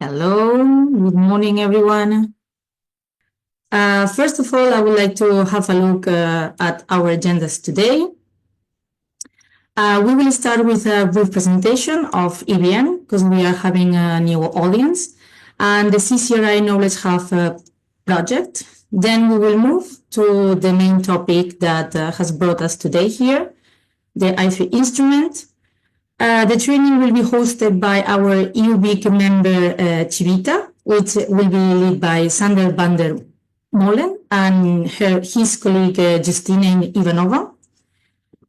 Hello, good morning, everyone. First of all, I would like to have a look at our agendas today. We will start with a brief presentation of EBN, because we are having a new audience, and the CCRI Knowledge Hub project. Then we will move to the main topic that has brought us today here, the i3 instrument. The training will be hosted by our EU-BIC member, Civitta, which will be led by Sander van der Molen and his colleague, Justina Ivanova.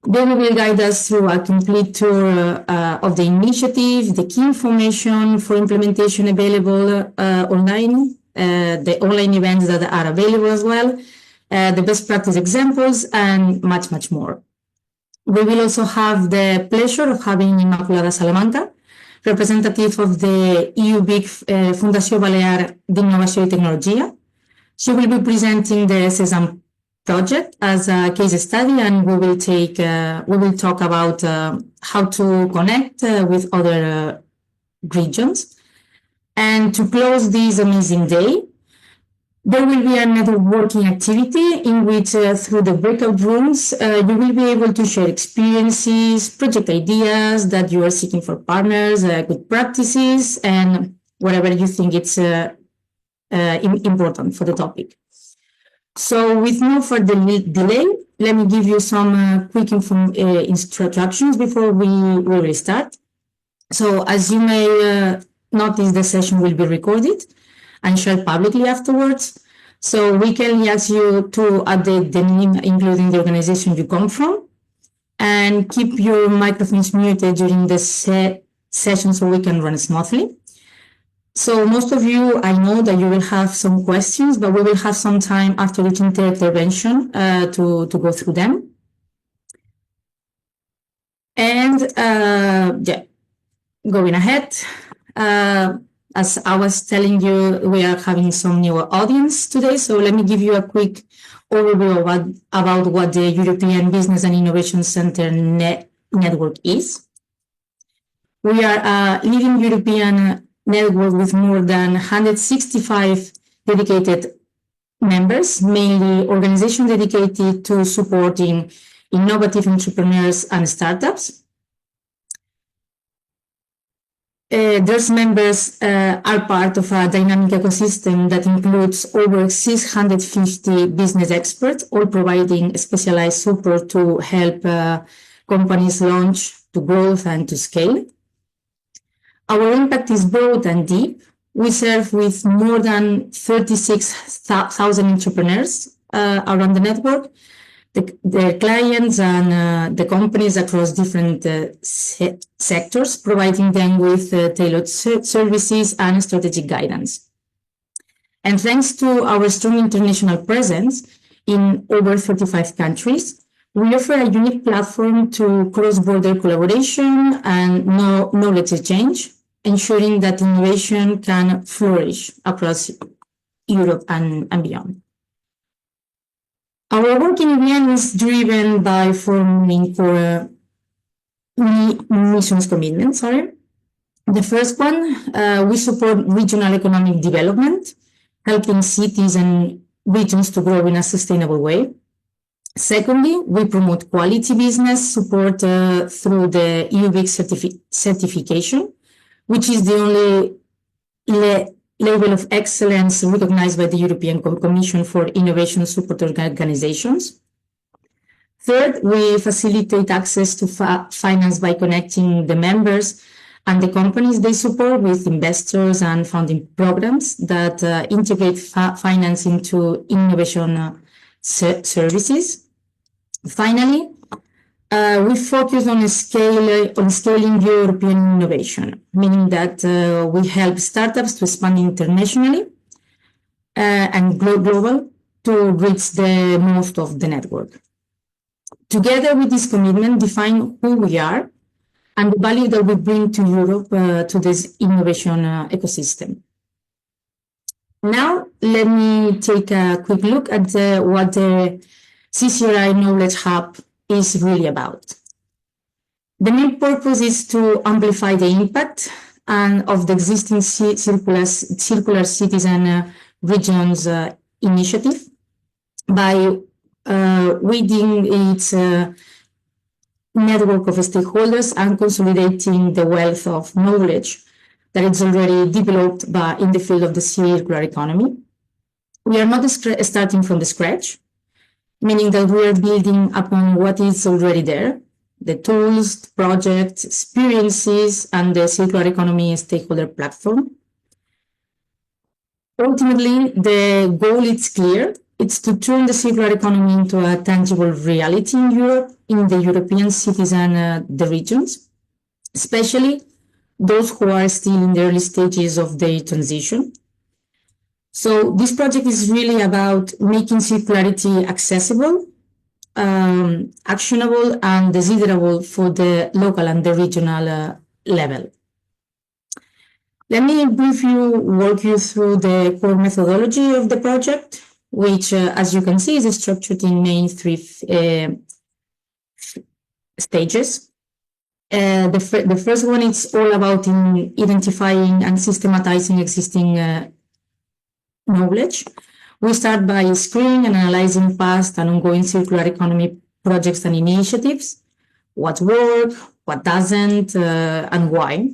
They will guide us through a complete tour of the initiative, the key information for implementation available online, the online events that are available as well, the best practice examples, and much, much more. We will also have the pleasure of having Immaculada Salamanca, representative of the EU-BIC Fundació BIT d'Innovació i Tecnologia. She will be presenting the CESAM project as a case study, and we will talk about how to connect with other regions. And to close this amazing day, there will be a networking activity in which, through the breakout rooms, you will be able to share experiences, project ideas that you are seeking for partners, good practices, and whatever you think it's important for the topic. So with no further delay, let me give you some quick instructions before we will start. So as you may notice, the session will be recorded and shared publicly afterwards. So we can ask you to update the name, including the organization you come from, and keep your microphones muted during the session so we can run smoothly. So most of you, I know that you will have some questions, but we will have some time after each intervention to go through them. And yeah, going ahead. As I was telling you, we are having some new audience today, so let me give you a quick overview about what the European Business and Innovation Center network is. We are a leading European network with more than 165 dedicated members, mainly organizations dedicated to supporting innovative entrepreneurs and startups. Those members are part of a dynamic ecosystem that includes over 650 business experts, all providing specialized support to help companies launch, to growth, and to scale. Our impact is broad and deep. We serve with more than 36,000 entrepreneurs around the network, the clients and the companies across different sectors, providing them with tailored services and strategic guidance. And thanks to our strong international presence in over 35 countries, we offer a unique platform to cross-border collaboration and knowledge exchange, ensuring that innovation can flourish across Europe and beyond. Our work in EBN is driven by forming four missions commitments. The first one, we support regional economic development, helping cities and regions to grow in a sustainable way. Secondly, we promote quality business support through the EU-BIC certification, which is the only label of excellence recognized by the European Commission for innovation support organizations. Third, we facilitate access to finance by connecting the members and the companies they support with investors and funding programs that integrate finance into innovation services. Finally, we focus on scaling European innovation, meaning that we help startups to expand internationally and global to reach the most of the network. Together with this commitment, define who we are and the value that we bring to Europe to this innovation ecosystem. Now, let me take a quick look at what the CCRI Knowledge Hub is really about. The main purpose is to amplify the impact and of the existing circular cities and regions initiative by widening its network of stakeholders and consolidating the wealth of knowledge that is already developed in the field of the circular economy. We are not starting from the scratch, meaning that we are building upon what is already there, the tools, projects, experiences, and the circular economy stakeholder platform. Ultimately, the goal is clear. It's to turn the circular economy into a tangible reality in Europe, in the European cities and the regions, especially those who are still in the early stages of the transition. So this project is really about making circularity accessible, actionable, and desirable for the local and the regional level. Let me briefly walk you through the core methodology of the project, which, as you can see, is structured in main three stages. The first one is all about identifying and systematizing existing knowledge. We start by screening and analyzing past and ongoing circular economy projects and initiatives, what works, what doesn't, and why.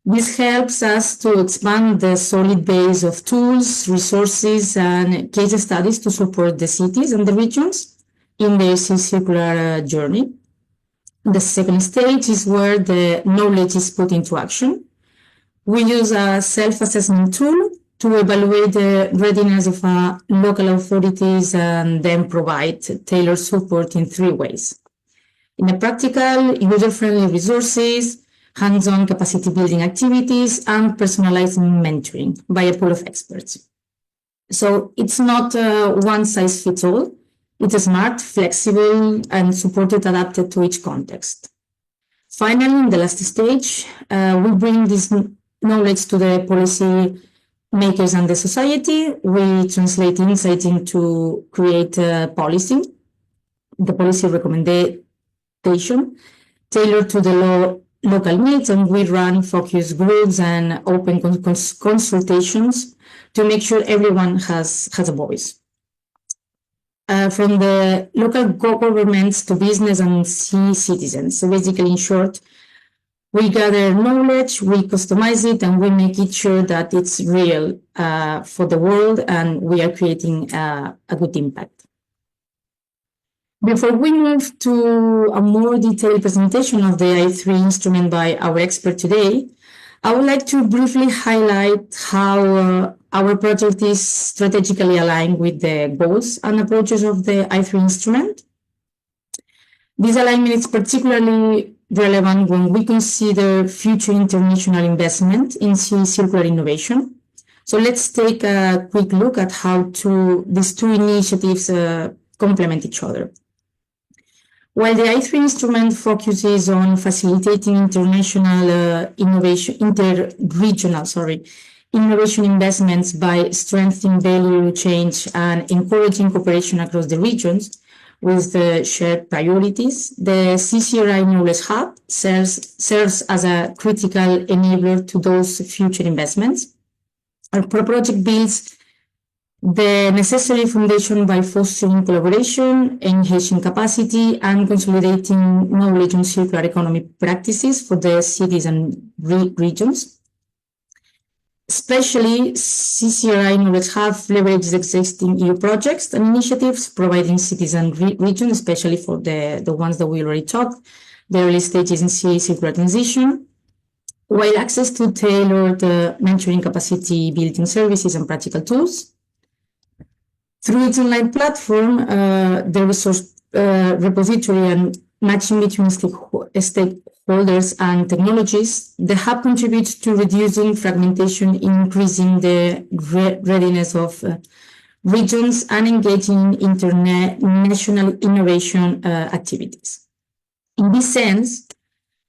This helps us to expand the solid base of tools, resources, and case studies to support the cities and the regions in their circular journey. The second stage is where the knowledge is put into action. We use a self-assessment tool to evaluate the readiness of local authorities and then provide tailored support in three ways. In a practical, user-friendly resources, hands-on capacity building activities, and personalized mentoring by a pool of experts. So it's not one size fits all. It's smart, flexible, and supported, adapted to each context. Finally, in the last stage, we bring this knowledge to the policy makers and the society. We translate insight into create policy, the policy recommendation tailored to the local needs, and we run focus groups and open consultations to make sure everyone has a voice. From the local governments to business and citizens. So basically, in short, we gather knowledge, we customize it, and we make it sure that it's real for the world, and we are creating a good impact. Before we move to a more detailed presentation of the i3 instrument by our expert today, I would like to briefly highlight how our project is strategically aligned with the goals and approaches of the i3 instrument. This alignment is particularly relevant when we consider future international investment in circular innovation. So let's take a quick look at how these two initiatives complement each other. While the i3 instrument focuses on facilitating interregional innovation investments by strengthening value change and encouraging cooperation across the regions with the shared priorities, the CCRI Knowledge Hub serves as a critical enabler to those future investments. Our project builds the necessary foundation by fostering collaboration, enhancing capacity, and consolidating knowledge on circular economy practices for the cities and regions. Especially, CCRI Knowledge Hub leverages existing EU projects and initiatives, providing cities and regions, especially for the ones that we already talked, the early stages in circular transition, while access to tailored mentoring, capacity building services and practical tools. Through its online platform, the resource repository and matching between stakeholders and technologies, the hub contributes to reducing fragmentation, increasing the readiness of regions, and engaging in international innovation activities. In this sense,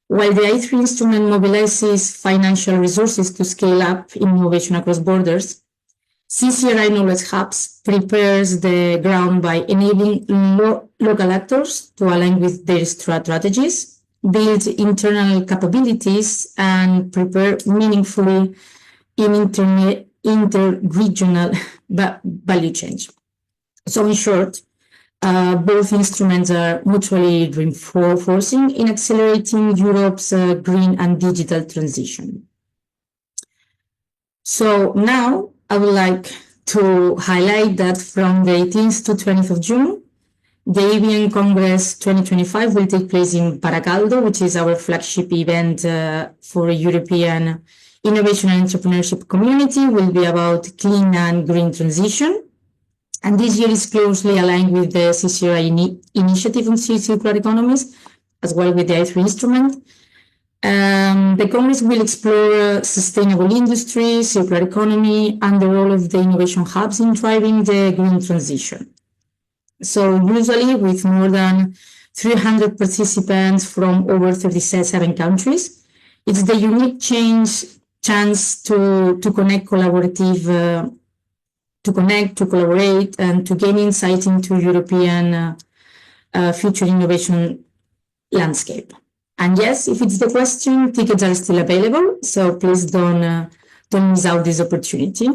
while the i3 instrument mobilizes financial resources to scale up innovation across borders, CCRI Knowledge Hubs prepares the ground by enabling local actors to align with their strategies, build internal capabilities, and prepare meaningfully in interregional value change. So in short, both instruments are mutually reinforcing in accelerating Europe's green and digital transition. So now I would like to highlight that from the 18th to 20th of June, the EBN Congress 2025 will take place in Baracaldo, which is our flagship event for European innovation and entrepreneurship community. Will be about clean and green transition. And this year is closely aligned with the CCRI initiative on circular economies, as well with the I3 instrument. The Congress will explore sustainable industry, circular economy, and the role of the innovation hubs in driving the green transition. So usually with more than 300 participants from over 37 countries, it's the unique chance to connect to collaborate, and to gain insight into European future innovation landscape. And yes, if it's the question, tickets are still available, so please don't miss out this opportunity.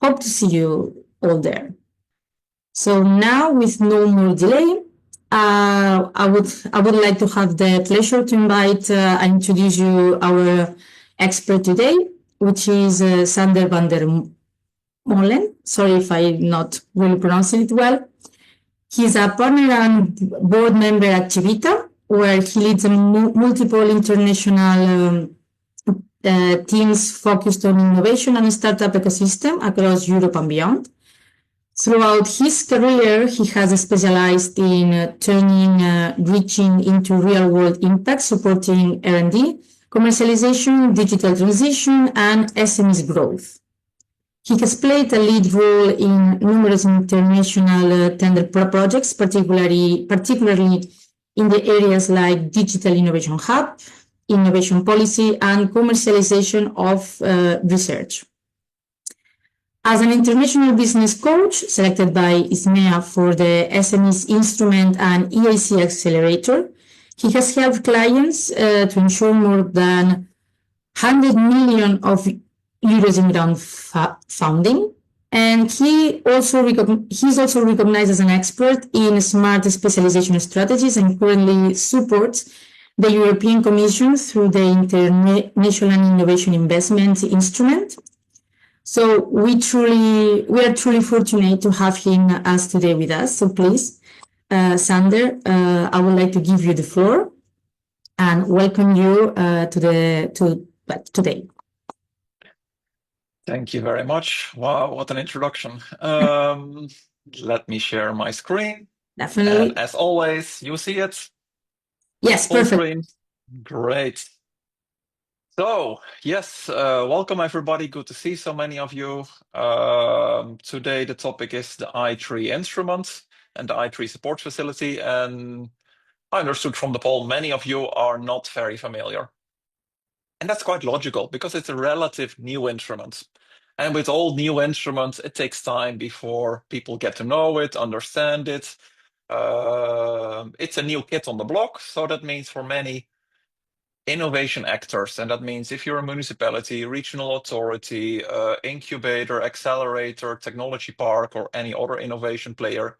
Hope to see you all there. So now, with no more delay, I would like to have the pleasure to invite and introduce you our expert today, which is Sander van der Molen. Sorry if I'm not really pronouncing it well. He's a partner and board member at Civitta, where he leads multiple international teams focused on innovation and startup ecosystem across Europe and beyond. Throughout his career, he has specialized in turning reaching into real-world impact, supporting R&D, commercialization, digital transition, and SMEs growth. He has played a lead role in numerous international tender projects, particularly in the areas like Digital Innovation Hub, innovation policy, and commercialization of research. As an international business coach selected by ISMEA for the SMEs Instrument and EIC Accelerator, he has helped clients to ensure more than 100 million of euros in round funding. And he's also recognized as an expert in smart specialization strategies, and currently supports the European Commission through the Interregional Innovation Investments Instrument. So we are truly fortunate to have him as today with us. So please, Sander, I would like to give you the floor and welcome you today. Thank you very much. Wow, what an introduction. Let me share my screen. Definitely. And as always, you see it? Yes, full perfect. Screen. Great. So, yes, welcome everybody. Good to see so many of you. Today the topic is the I3 instrument and the I3 support facility. And I understood from the poll, many of you are not very familiar. And that's quite logical because it's a relative new instrument. And with all new instruments, it takes time before people get to know it, understand it. It's a new kid on the block. So that means for many innovation actors, and that means if you're a municipality, regional authority, incubator, accelerator, technology park, or any other innovation player,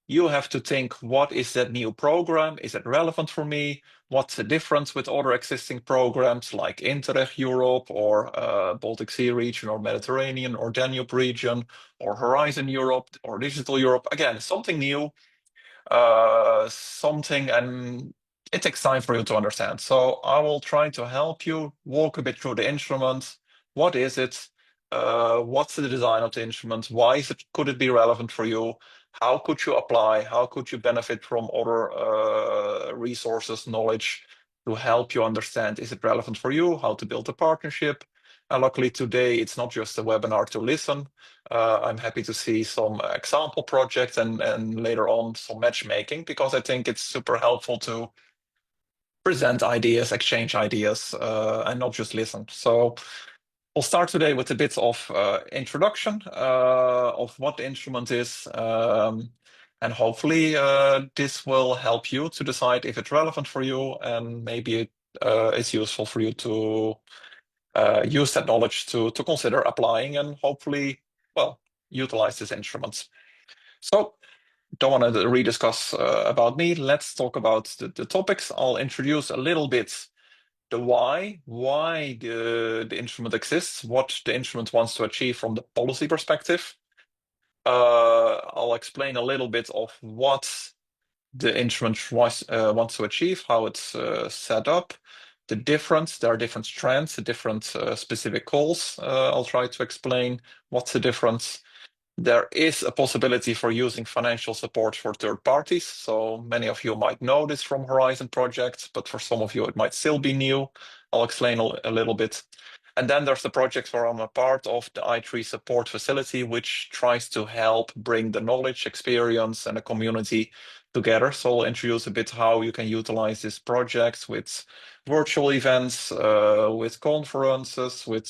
you have to think, what is that new program? Is it relevant for me? What's the difference with other existing programs like Interreg Europe or Baltic Sea region or Mediterranean or Danube region or Horizon Europe or Digital Europe? Again, something new, and it takes time for you to understand. So I will try to help you walk a bit through the instrument. What is it? What's the design of the instrument? Why could it be relevant for you? How could you apply? How could you benefit from other resources, knowledge to help you understand, is it relevant for you? How to build a partnership? And luckily today, it's not just a webinar to listen. I'm happy to see some example projects and later on some matchmaking, because I think it's super helpful to present ideas, exchange ideas, and not just listen. So we'll start today with a bit of introduction of what the instrument is. And hopefully this will help you to decide if it's relevant for you, and maybe it is useful for you to use that knowledge to consider applying and hopefully, well, utilize these instruments. So don't want to rediscuss about me. Let's talk about the topics. I'll introduce a little bit the why the instrument exists, what the instrument wants to achieve from the policy perspective. I'll explain a little bit of what the instrument wants to achieve, how it's set up, the difference. There are different strands, different specific calls. I'll try to explain what's the difference. There is a possibility for using financial support for third parties. So many of you might know this from Horizon projects, but for some of you it might still be new. I'll explain a little bit. And then there's the project where I'm a part of, the I3 support facility, which tries to help bring the knowledge, experience, and the community together. So I'll introduce a bit how you can utilize these projects with virtual events, with conferences, with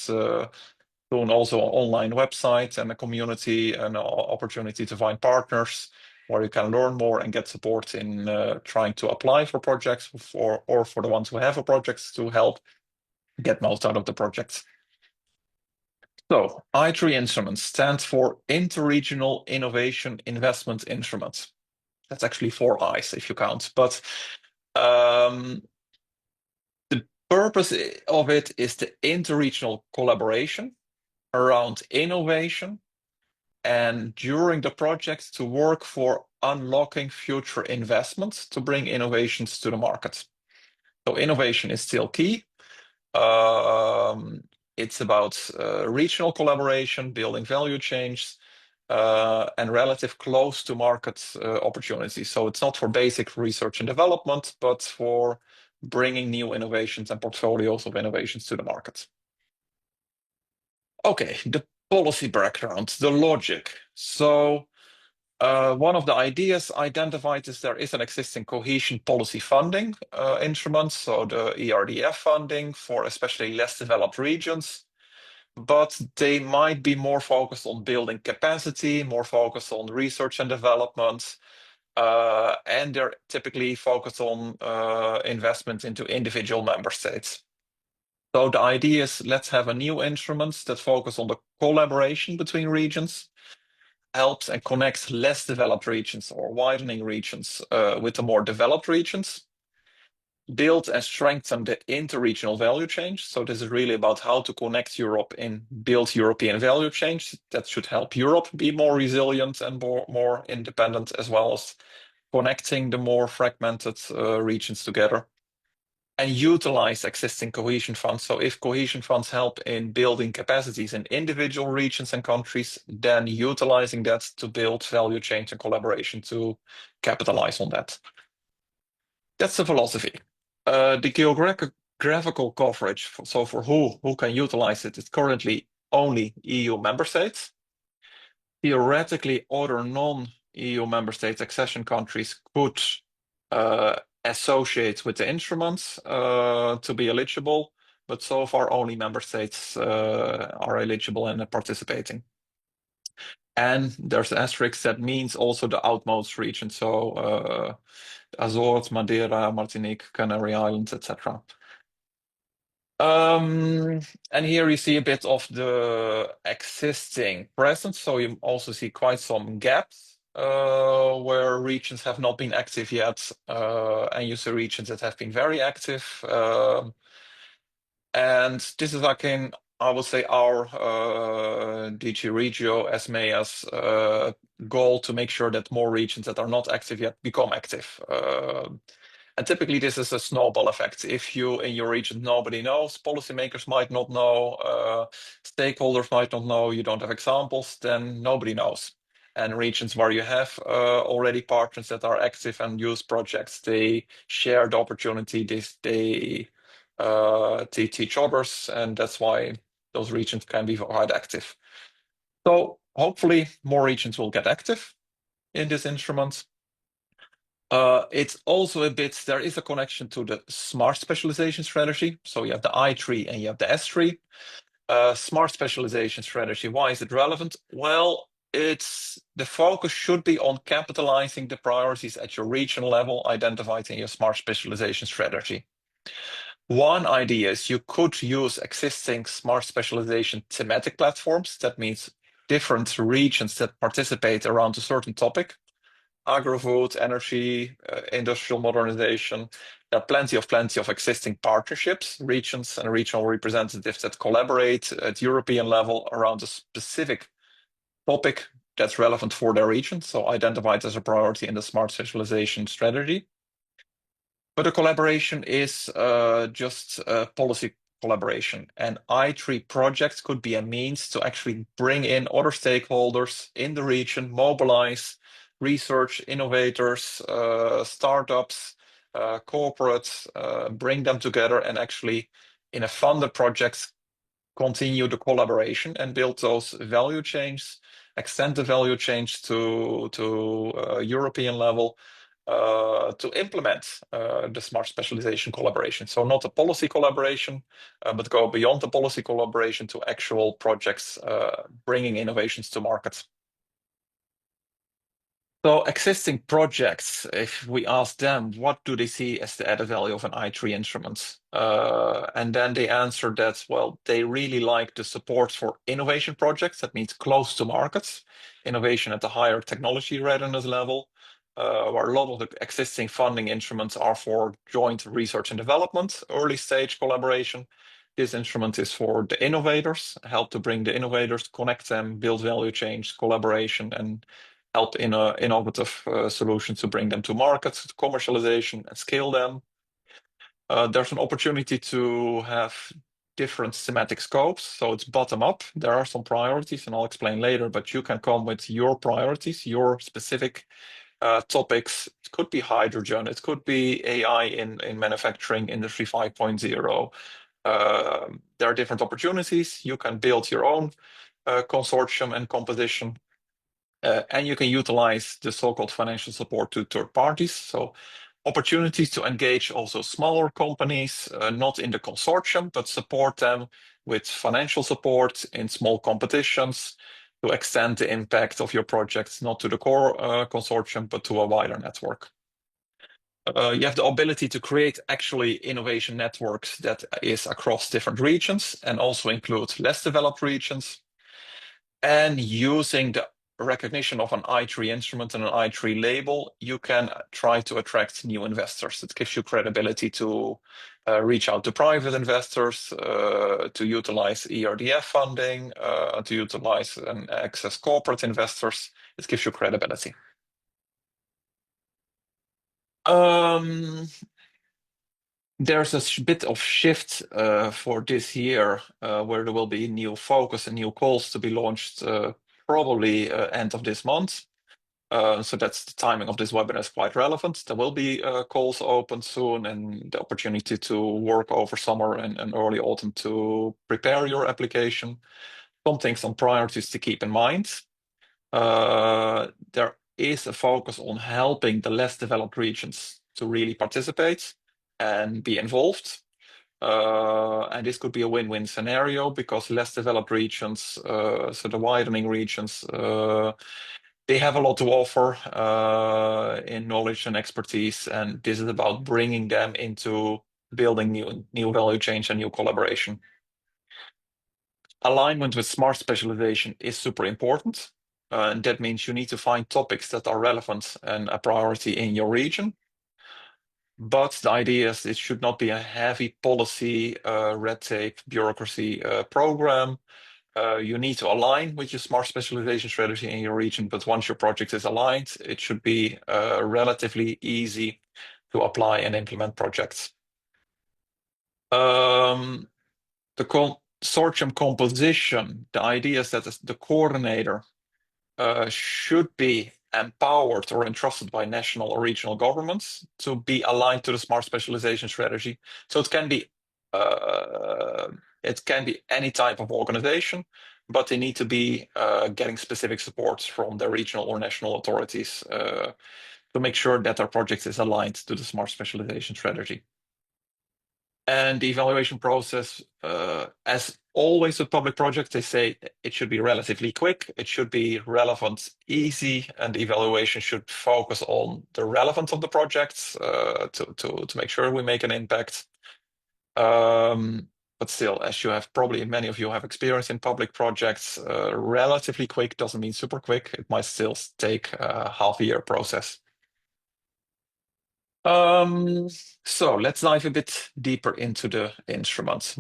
soon also an online website and a community and an opportunity to find partners where you can learn more and get support in trying to apply for projects or for the ones who have a project to help get most out of the projects. So I3 instruments stand for Interregional Innovation Investment Instruments. That's actually 4 I's if you count, but the purpose of it is the interregional collaboration around innovation, and during the project to work for unlocking future investments to bring innovations to the market. So innovation is still key. It's about regional collaboration, building value chains, and relative close to market opportunities. So it's not for basic research and development, but for bringing new innovations and portfolios of innovations to the market. Okay, the policy background, the logic. So one of the ideas identified is there is an existing cohesion policy funding instrument, so the ERDF funding for especially less developed regions, but they might be more focused on building capacity, more focused on research and development, and they're typically focused on investment into individual member states. So the idea is let's have a new instrument that focus on the collaboration between regions, helps and connects less developed regions or widening regions with the more developed regions, build and strengthen the interregional value chain. So this is really about how to connect Europe and build European value chains that should help Europe be more resilient and more independent, as well as connecting the more fragmented regions together. And utilize existing cohesion funds. So if cohesion funds help in building capacities in individual regions and countries, then utilizing that to build value chains and collaboration to capitalize on that. That's the philosophy. The geographical coverage, so for who can utilize it, is currently only EU member states. Theoretically, other non-EU member states, accession countries, could associate with the instruments to be eligible, but so far only member states are eligible and participating. And there's an asterisk that means also the outmost region, so Azores, Madeira, Martinique, Canary Islands, etc. And here you see a bit of the existing presence, so you also see quite some gaps where regions have not been active yet, and you see regions that have been very active. And this is like I would say our DG Regio ESMEA's goal to make sure that more regions that are not active yet become active. And typically this is a snowball effect. If you in your region nobody knows, policymakers might not know, stakeholders might not know, you don't have examples, then nobody knows. And regions where you have already partners that are active and use projects, they share the opportunity, they teach others, and that's why those regions can be quite active. So hopefully more regions will get active in this instrument. It's also a bit, there is a connection to the smart specialization strategy. So you have the I3 and you have the S3. Smart specialization strategy, why is it relevant? Well, the focus should be on capitalizing the priorities at your regional level identified in your smart specialization strategy. One idea is you could use existing smart specialization thematic platforms. That means different regions that participate around a certain topic. Agrifood, energy, industrial modernization. There are plenty of existing partnerships, regions and regional representatives that collaborate at European level around a specific topic that's relevant for their region, so identified as a priority in the smart specialization strategy. But the collaboration is just policy collaboration, and I3 projects could be a means to actually bring in other stakeholders in the region, mobilize research innovators, startups, corporates, bring them together and actually in a funded projects continue the collaboration and build those value chains, extend the value chains to European level to implement the smart specialization collaboration. So not a policy collaboration, but go beyond the policy collaboration to actual projects bringing innovations to market. So existing projects, if we ask them, what do they see as the added value of an I3 instrument? And then they answer that, well, they really like the support for innovation projects. That means close to markets, innovation at the higher technology readiness level, where a lot of the existing funding instruments are for joint research and development, early stage collaboration. This instrument is for the innovators, help to bring the innovators, connect them, build value chains, collaboration, and help in innovative solutions to bring them to markets, to commercialization, and scale them. There's an opportunity to have different thematic scopes, so it's bottom up. There are some priorities, and I'll explain later, but you can come with your priorities, your specific topics. It could be hydrogen, it could be AI in manufacturing, Industry 5.0. There are different opportunities. You can build your own consortium and composition. And you can utilize the so-called financial support to third parties. So opportunities to engage also smaller companies, not in the consortium, but support them with financial support in small competitions to extend the impact of your projects, not to the core consortium, but to a wider network. You have the ability to create actually innovation networks that is across different regions and also include less developed regions. And using the recognition of an I3 instrument and an I3 label, you can try to attract new investors. It gives you credibility to reach out to private investors, to utilize ERDF funding, to utilize and access corporate investors. It gives you credibility. There's a bit of shift for this year where there will be new focus and new calls to be launched probably end of this month. So that's the timing of this webinar is quite relevant. There will be calls open soon and the opportunity to work over summer and early autumn to prepare your application. Some priorities to keep in mind. There is a focus on helping the less developed regions to really participate and be involved. And this could be a win-win scenario because less developed regions, so the widening regions, they have a lot to offer in knowledge and expertise, and this is about bringing them into building new value chains and new collaboration. Alignment with smart specialization is super important, and that means you need to find topics that are relevant and a priority in your region. But the idea is it should not be a heavy policy, red tape, bureaucracy program. You need to align with your smart specialization strategy in your region, but once your project is aligned, it should be relatively easy to apply and implement projects. The consortium composition, the idea is that the coordinator should be empowered or entrusted by national or regional governments to be aligned to the smart specialization strategy. So it can be any type of organization, but they need to be getting specific supports from the regional or national authorities to make sure that their project is aligned to the smart specialization strategy. And the evaluation process, as always with public projects, they say it should be relatively quick, it should be relevant, easy, and the evaluation should focus on the relevance of the projects to make sure we make an impact. But still, as you have probably many of you have experience in public projects, relatively quick doesn't mean super quick. It might still take a half a year process. So let's dive a bit deeper into the instrument.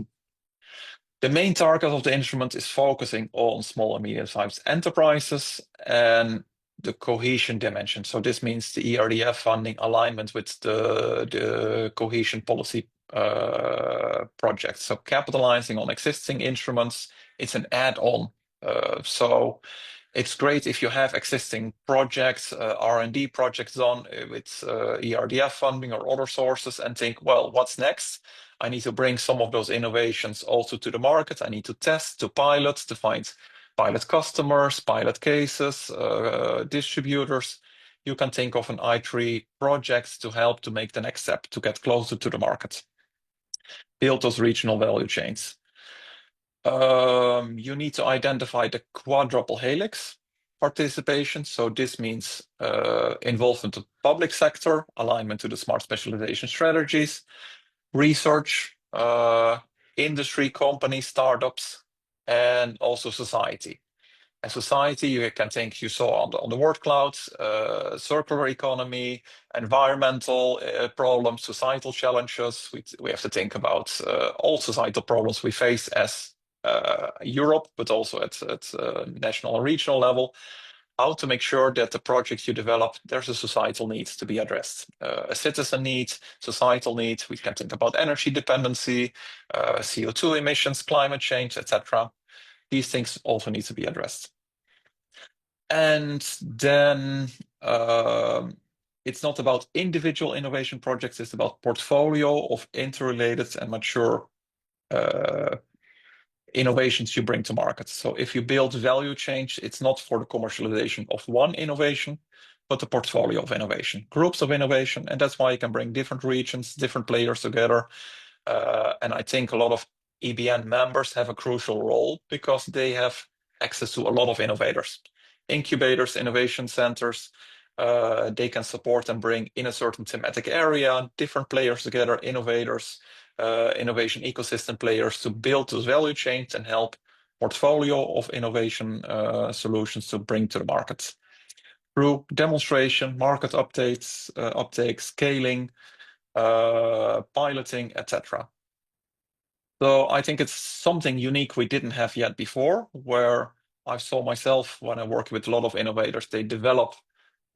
The main target of the instrument is focusing on small and medium-sized enterprises and the cohesion dimension. So this means the ERDF funding alignment with the cohesion policy projects. So capitalizing on existing instruments, it's an add-on. So it's great if you have existing projects, R&D projects done with ERDF funding or other sources and think, well, what's next? I need to bring some of those innovations also to the market. I need to test, to pilot, to find pilot customers, pilot cases, distributors. You can think of an i3 project to help to make the next step, to get closer to the market. Build those regional value chains. You need to identify the quadruple helix participation. So this means involvement of public sector, alignment to the smart specialization strategies, research, industry, companies, startups, and also society. And society, you can think, you saw on the word clouds, circular economy, environmental problems, societal challenges. We have to think about all societal problems we face as Europe, but also at national and regional level. How to make sure that the projects you develop, there's a societal need to be addressed. A citizen need, societal need. We can think about energy dependency, CO2 emissions, climate change, etc. These things also need to be addressed. And then it's not about individual innovation projects, it's about portfolio of interrelated and mature innovations you bring to market. So if you build value change, it's not for the commercialization of one innovation, but the portfolio of innovation, groups of innovation. And that's why you can bring different regions, different players together. And I think a lot of EBN members have a crucial role because they have access to a lot of innovators, incubators, innovation centers. They can support and bring in a certain thematic area, different players together, innovators, innovation ecosystem players to build those value chains and help portfolio of innovation solutions to bring to the market through demonstration, market updates, uptake, scaling, piloting, etc. So I think it's something unique we didn't have yet before, where I saw myself when I work with a lot of innovators, they develop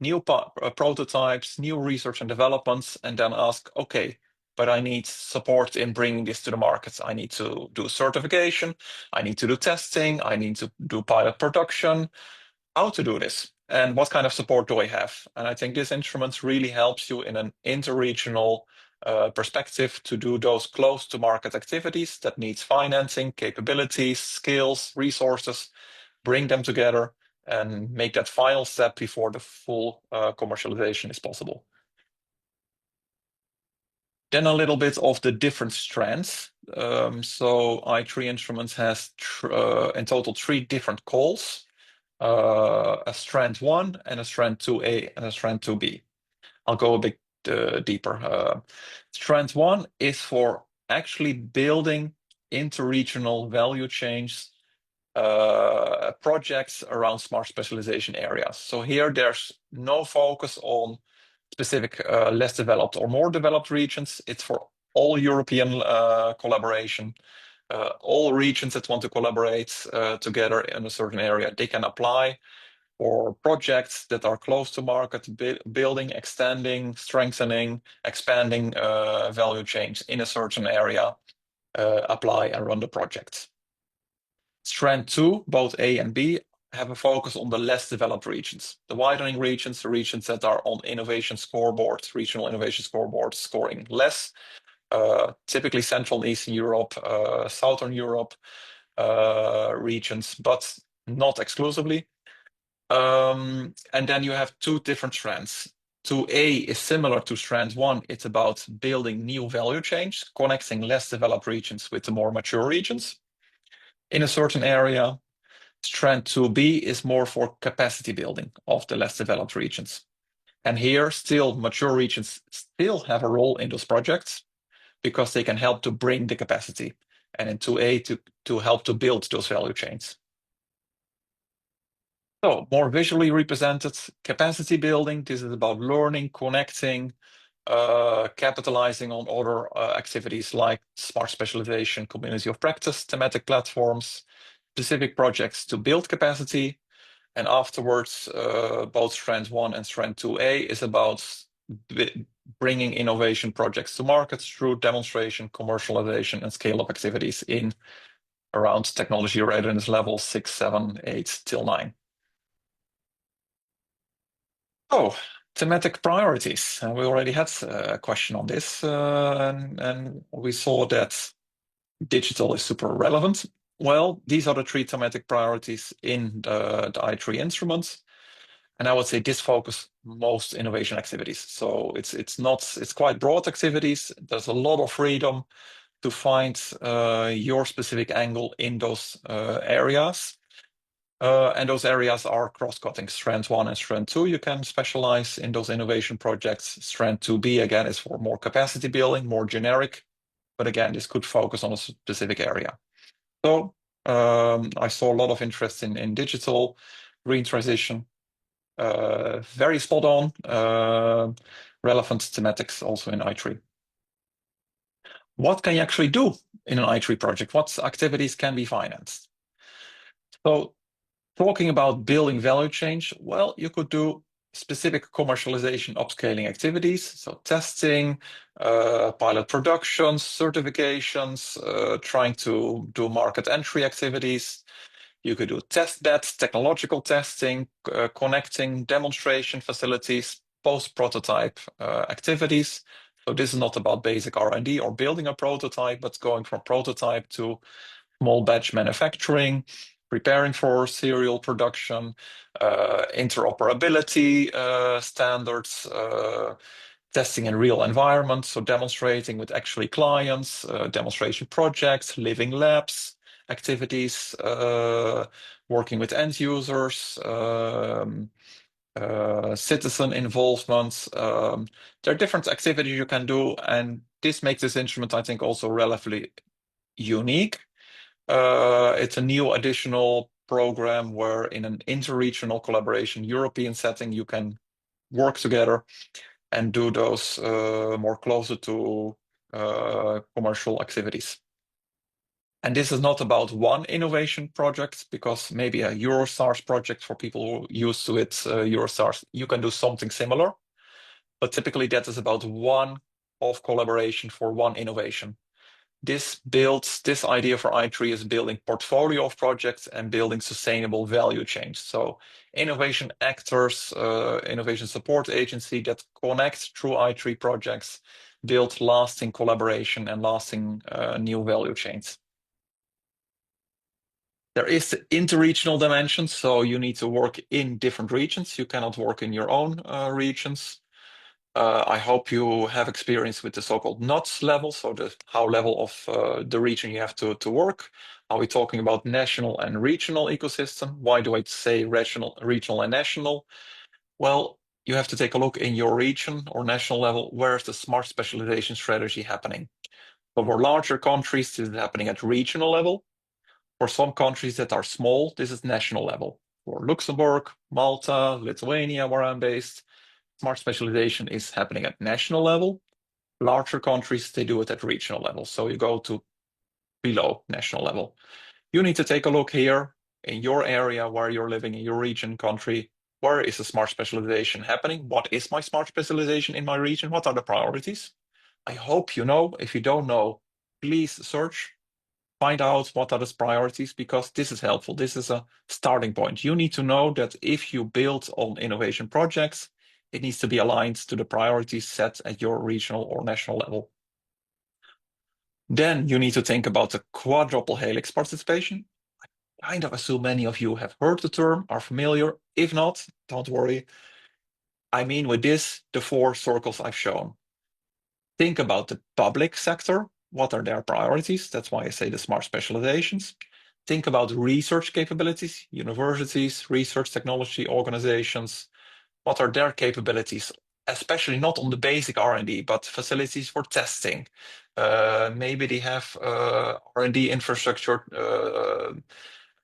new prototypes, new research and developments, and then ask, okay, but I need support in bringing this to the market. I need to do certification, I need to do testing, I need to do pilot production. How to do this? And what kind of support do I have? And I think this instrument really helps you in an interregional perspective to do those close to market activities that needs financing, capabilities, skills, resources, bring them together and make that final step before the full commercialization is possible. Then a little bit of the different strands. So i3 Instruments has in total 3 different calls, a strand 1 and a strand 2A and a strand 2B. I'll go a bit deeper. Strand 1 is for actually building interregional value chains projects around smart specialization areas. So here there's no focus on specific less developed or more developed regions. It's for all European collaboration. All regions that want to collaborate together in a certain area, they can apply for projects that are close to market, building, extending, strengthening, expanding value chains in a certain area, apply and run the project. Strand 2, both A and B, have a focus on the less developed regions. The widening regions, the regions that are on innovation scoreboards, regional innovation scoreboards, scoring less, typically Central and Eastern Europe, Southern Europe regions, but not exclusively. And then you have 2 different strands. 2A is similar to strand 1. It's about building new value chains, connecting less developed regions with the more mature regions. in a certain area. Strand 2B is more for capacity building of the less developed regions. And here, still, mature regions still have a role in those projects because they can help to bring the capacity, and in 2A to help to build those value chains. So, more visually represented, capacity building. This is about learning, connecting, capitalizing on other activities like smart specialization, community of practice, thematic platforms, specific projects to build capacity. And afterwards, both Strand 1 and Strand 2A is about bringing innovation projects to market through demonstration, commercialization, and scale-up activities in around technology readiness level 6, 7, 8 till 9. So, thematic priorities. We already had a question on this, and we saw that digital is super relevant. Well, these are the 3 thematic priorities in the I3 instruments. And I would say this focus most innovation activities. So it's quite broad activities. There's a lot of freedom to find your specific angle in those areas. And those areas are cross-cutting. Strand 1 and Strand 2, you can specialize in those innovation projects. Strand 2B, again, is for more capacity building, more generic. But again, this could focus on a specific area. So I saw a lot of interest in digital, green transition, very spot on, relevant thematics also in I3. What can you actually do in an I3 project? What activities can be financed? So talking about building value change, well, you could do specific commercialization upscaling activities, so testing, pilot productions, certifications, trying to do market entry activities. You could do test beds, technological testing, connecting demonstration facilities, post-prototype activities. So this is not about basic R&D or building a prototype, but going from prototype to small batch manufacturing, preparing for serial production, interoperability standards, testing in real environments, so demonstrating with actually clients, demonstration projects, living labs, activities, working with end users, citizen involvement. There are different activities you can do, and this makes this instrument, I think, also relatively unique. It's a new additional program where in an interregional collaboration, European setting, you can work together and do those more closer to commercial activities. And this is not about one innovation project, because maybe a Eurostars project, for people who are used to it, Eurostars, you can do something similar. But typically that is about one off collaboration for one innovation. This idea for I3 is building portfolio of projects and building sustainable value chains. So innovation actors, innovation support agency that connects through I3 projects, build lasting collaboration and lasting new value chains. There is the interregional dimension, so you need to work in different regions. You cannot work in your own regions. I hope you have experience with the so-called NUTS level, so the how level of the region you have to work. Are we talking about national and regional ecosystem? Why do I say regional and national? Well, you have to take a look in your region or national level, where is the smart specialization strategy happening? So for larger countries, this is happening at regional level. For some countries that are small, this is national level. For Luxembourg, Malta, Lithuania, where I'm based, smart specialization is happening at national level. Larger countries, they do it at regional level. So you go to below national level. You need to take a look here in your area where you're living, in your region, country. Where is the smart specialization happening? What is my smart specialization in my region? What are the priorities? I hope you know. If you don't know, please search. Find out what are the priorities, because this is helpful. This is a starting point. You need to know that if you build on innovation projects, it needs to be aligned to the priorities set at your regional or national level. Then you need to think about the quadruple helix participation. I kind of assume many of you have heard the term, are familiar. If not, don't worry. I mean with this, the 4 circles I've shown. Think about the public sector. What are their priorities? That's why I say the smart specializations. think about research capabilities, universities, research technology organizations. What are their capabilities? Especially not on the basic R&D, but facilities for testing. Maybe they have R&D infrastructure,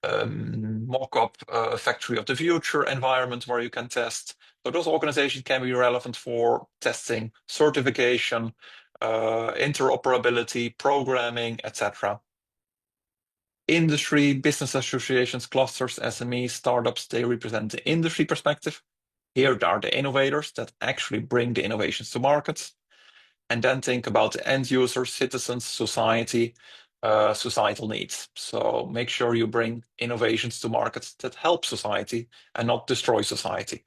mock-up factory of the future environment where you can test. So those organizations can be relevant for testing, certification, interoperability, programming, etc. Industry, business associations, clusters, SMEs, startups, they represent the industry perspective. Here are the innovators that actually bring the innovations to markets. And then think about the end users, citizens, society, societal needs. So make sure you bring innovations to markets that help society and not destroy society.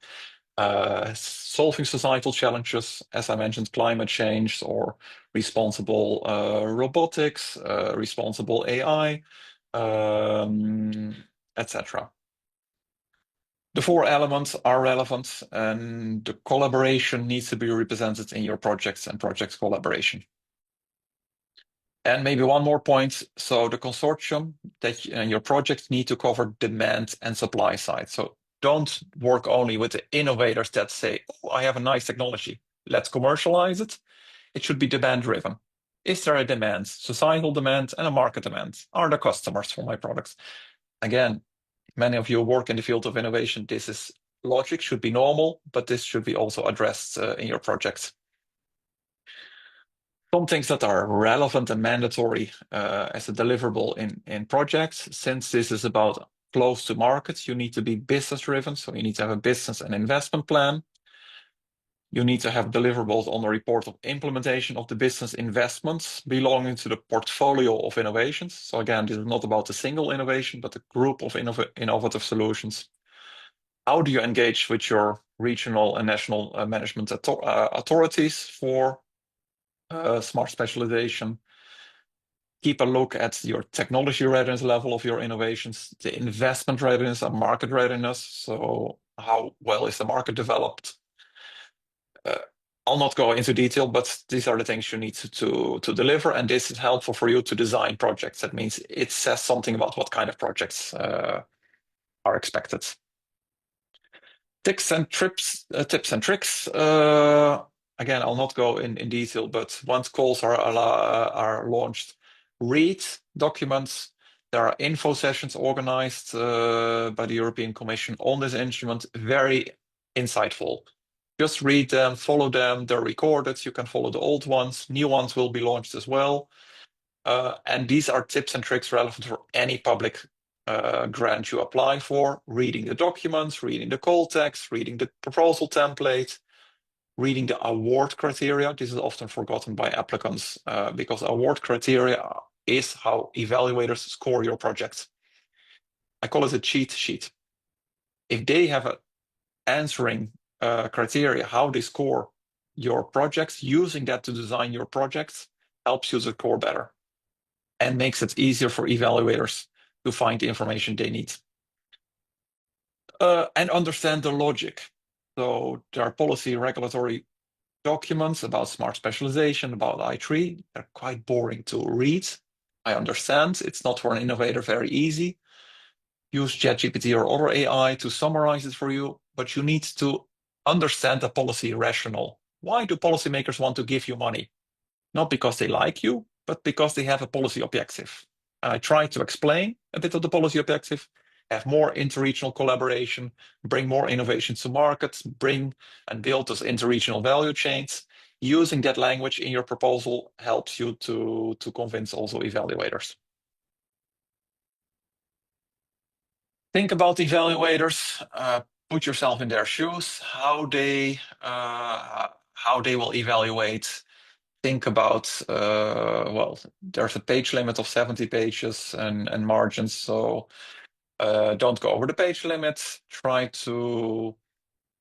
Solving societal challenges, as I mentioned, climate change or responsible robotics, responsible AI, etc. The 4 elements are relevant, and the collaboration needs to be represented in your projects and project collaboration. And maybe one more point. So the consortium that your projects need to cover demand and supply side. So don't work only with the innovators that say, oh, I have a nice technology, let's commercialize it. It should be demand driven. Is there a demand, societal demand and a market demand? Are there customers for my products? Again, many of you work in the field of innovation. This is logic, should be normal, but this should be also addressed in your projects. Some things that are relevant and mandatory as a deliverable in projects. Since this is about close to markets, you need to be business driven. So you need to have a business and investment plan. You need to have deliverables on the report of implementation of the business investments belonging to the portfolio of innovations. So again, this is not about a single innovation, but a group of innovative solutions. How do you engage with your regional and national management authorities for smart specialization? Keep a look at your technology readiness level of your innovations, the investment readiness and market readiness. So how well is the market developed? I'll not go into detail, but these are the things you need to deliver, and this is helpful for you to design projects. That means it says something about what kind of projects are expected. Tips and tricks. Again, I'll not go in detail, but once calls are launched, read documents. There are info sessions organized by the European Commission on this instrument. Very insightful. Just read them, follow them. They're recorded. You can follow the old ones. New ones will be launched as well. And these are tips and tricks relevant for any public grant you apply for. Reading the documents, reading the call text, reading the proposal template, reading the award criteria. This is often forgotten by applicants because award criteria is how evaluators score your project. I call it a cheat sheet. If they have an answering criteria, how they score your projects, using that to design your projects helps you score better and makes it easier for evaluators to find the information they need. And understand the logic. So there are policy regulatory documents about smart specialization, about I3. They're quite boring to read. I understand it's not for an innovator very easy. Use ChatGPT or other AI to summarize it for you, but you need to understand the policy rationale. Why do policymakers want to give you money? Not because they like you, but because they have a policy objective. And I try to explain a bit of the policy objective, have more interregional collaboration, bring more innovations to markets, bring and build those interregional value chains. Using that language in your proposal helps you to convince also evaluators. Think about evaluators, put yourself in their shoes, how they will evaluate. Think about, well, there's a page limit of 70 pages and margins, so don't go over the page limit. Try to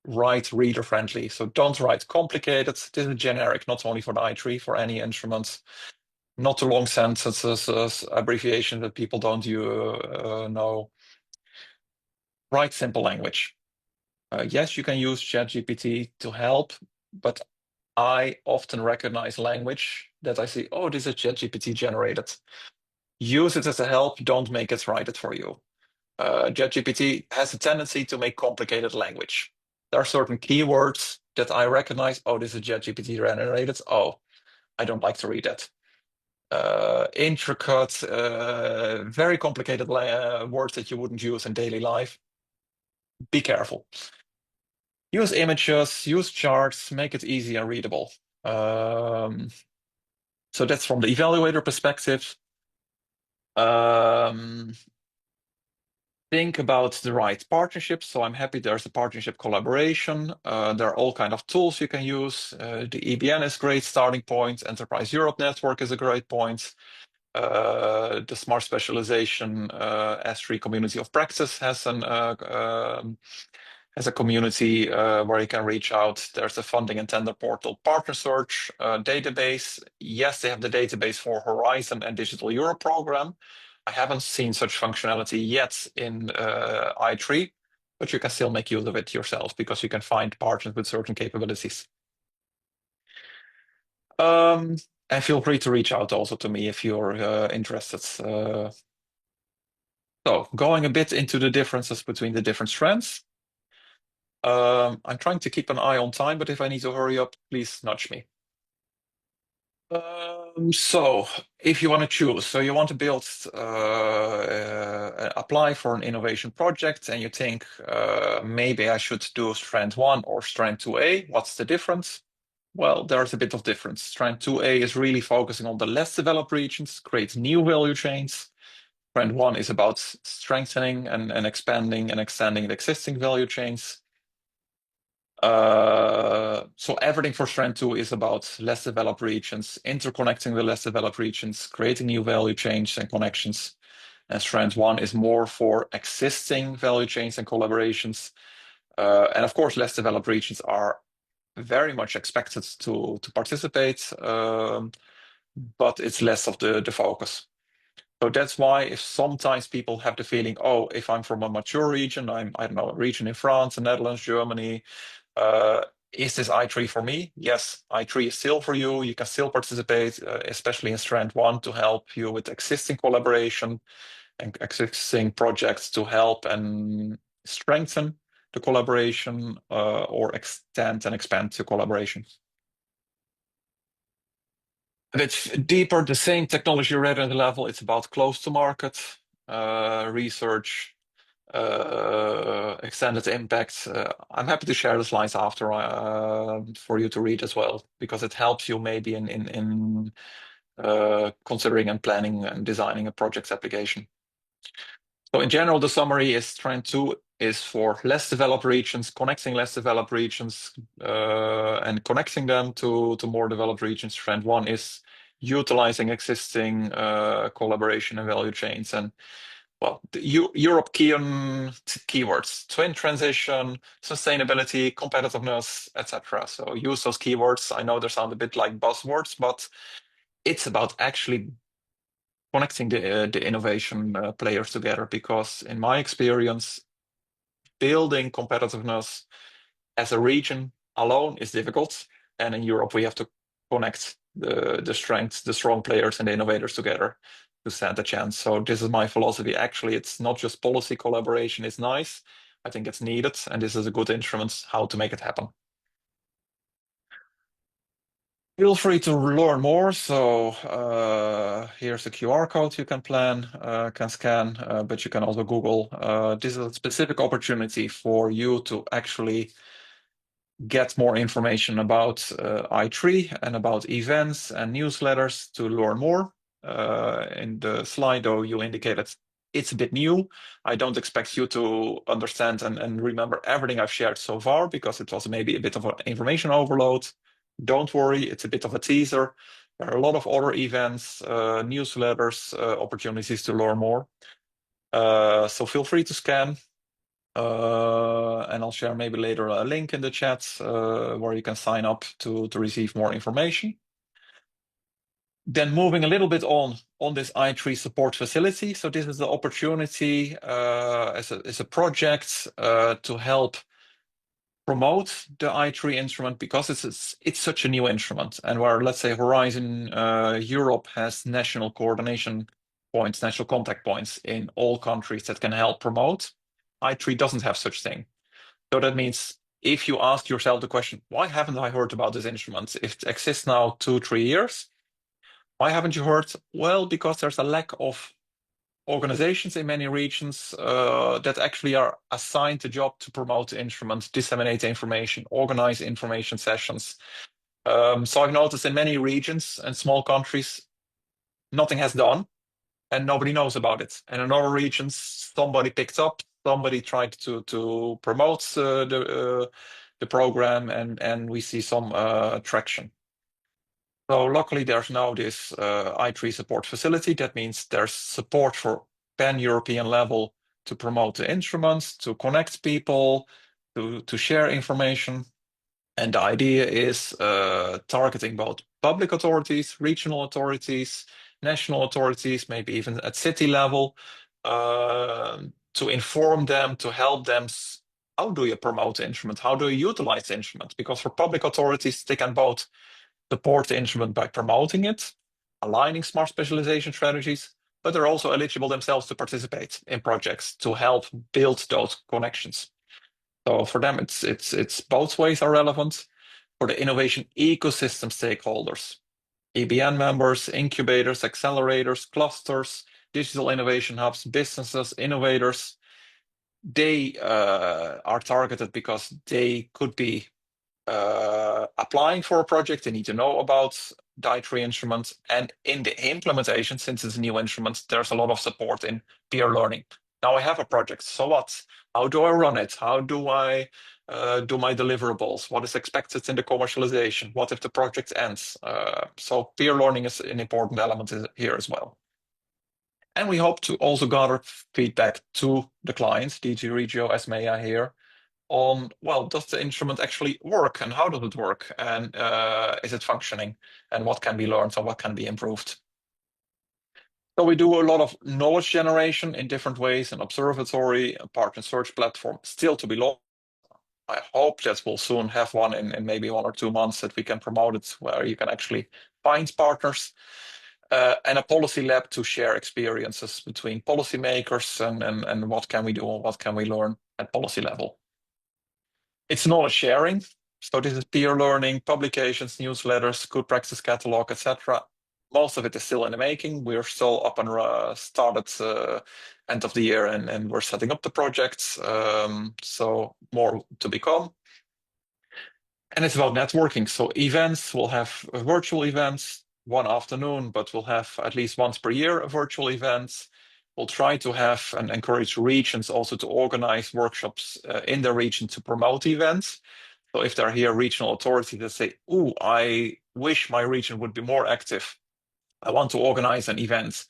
write reader-friendly, so don't write complicated. This is generic, not only for the I3, for any instruments. Not too long sentences, abbreviation that people don't know. Write simple language. Yes, you can use ChatGPT to help, but I often recognize language that I see, oh, this is ChatGPT generated. Use it as a help, don't make it write it for you. ChatGPT has a tendency to make complicated language. There are certain keywords that I recognize. Oh, this is ChatGPT generated. Oh, I don't like to read that. Intricate, very complicated words that you wouldn't use in daily life. Be careful. Use images, use charts, make it easy and readable. So that's from the evaluator perspective. Think about the right partnerships. So I'm happy there's a partnership collaboration. There are all kinds of tools you can use. The EBN is a great starting point. Enterprise Europe Network is a great point. The Smart Specialization S3 Community of Practice has a community where you can reach out. There's a funding and tender portal, partner search, database. Yes, they have the database for Horizon and Digital Europe program. I haven't seen such functionality yet in i3, but you can still make use of it yourself because you can find partners with certain capabilities. And feel free to reach out also to me if you're interested. So going a bit into the differences between the different strands. I'm trying to keep an eye on time, but if I need to hurry up, please nudge me. So if you want to choose, so you want to build, apply for an innovation project and you think maybe I should do strand 1 or strand 2A, what's the difference? Well, there's a bit of difference. Strand 2A is really focusing on the less developed regions, create new value chains. Strand 1 is about strengthening and expanding and extending the existing value chains. So everything for strand 2 is about less developed regions, interconnecting the less developed regions, creating new value chains and connections. And strand 1 is more for existing value chains and collaborations. And of course, less developed regions are very much expected to participate, but it's less of the focus. So that's why if sometimes people have the feeling, oh, if I'm from a mature region, I don't know, a region in France, the Netherlands, Germany, is this i3 for me? Yes, i3 is still for you. You can still participate, especially in strand 1 to help you with existing collaboration and existing projects to help and strengthen the collaboration or extend and expand the collaboration. A bit deeper, the same technology readiness level. It's about close to market research, extended impact. I'm happy to share the slides after for you to read as well, because it helps you maybe in considering and planning and designing a project's application. So in general, the summary is strand 2 is for less developed regions, connecting less developed regions and connecting them to more developed regions. Strand 1 is utilizing existing collaboration and value chains. And well, the European keywords, twin transition, sustainability, competitiveness, etc. So use those keywords. I know they sound a bit like buzzwords, but it's about actually connecting the innovation players together, because in my experience, building competitiveness as a region alone is difficult. And in Europe, we have to connect the strengths, the strong players and the innovators together to stand a chance. So this is my philosophy. Actually, it's not just policy collaboration is nice. I think it's needed. And this is a good instrument how to make it happen. Feel free to learn more. So here's a QR code you can scan, but you can also Google. This is a specific opportunity for you to actually get more information about i3 and about events and newsletters to learn more. In the slide, though, you indicated it's a bit new. I don't expect you to understand and remember everything I've shared so far, because it was maybe a bit of an information overload. Don't worry, it's a bit of a teaser. There are a lot of other events, newsletters, opportunities to learn more. So feel free to scan. And I'll share maybe later a link in the chat where you can sign up to receive more information. Then moving a little bit on this i3 support facility. So this is the opportunity as a project to help promote the i3 instrument, because it's such a new instrument, and where, let's say, Horizon Europe has national coordination points, national contact points in all countries that can help promote. I3 doesn't have such thing. So that means if you ask yourself the question, why haven't I heard about this instrument? If it exists now 2-3 years, why haven't you heard? Well, because there's a lack of organizations in many regions that actually are assigned the job to promote the instrument, disseminate information, organize information sessions. So I've noticed in many regions and small countries, nothing has done and nobody knows about it. And in other regions, somebody picked up, somebody tried to promote the program, and we see some traction. So luckily, there's now this I3 support facility. That means there's support for pan-European level to promote the instruments, to connect people, to share information. And the idea is targeting both public authorities, regional authorities, national authorities, maybe even at city level, to inform them, to help them. How do you promote the instrument? How do you utilize the instrument? Because for public authorities, they can both support the instrument by promoting it, aligning smart specialization strategies, but they're also eligible themselves to participate in projects to help build those connections. So for them, it's both ways are relevant. For the innovation ecosystem stakeholders, EBN members, incubators, accelerators, clusters, digital innovation hubs, businesses, innovators, they are targeted because they could be applying for a project. They need to know about the I3 instruments. And in the implementation, since it's a new instrument, there's a lot of support in peer learning. Now I have a project, so what? How do I run it? How do I do my deliverables? What is expected in the commercialization? What if the project ends? So peer learning is an important element here as well. And we hope to also gather feedback to the clients, DG Regio, ESMEA here, on, well, does the instrument actually work and how does it work? And is it functioning? And what can be learned and what can be improved? So we do a lot of knowledge generation in different ways, an observatory, a partner search platform, still to be launched. I hope that we'll soon have one in maybe 1 or 2 months that we can promote it, where you can actually find partners, and a policy lab to share experiences between policymakers and what can we do and what can we learn at policy level. It's knowledge sharing. So this is peer learning, publications, newsletters, good practice catalog, etc. Most of it is still in the making. We're still up and started end of the year, and we're setting up the projects. So more to become. And it's about networking. So events, we'll have virtual events, one afternoon, but we'll have at least once per year a virtual events. We'll try to have and encourage regions also to organize workshops in the region to promote events. So if there are here regional authorities that say, "Oh, I wish my region would be more active. I want to organize an event,"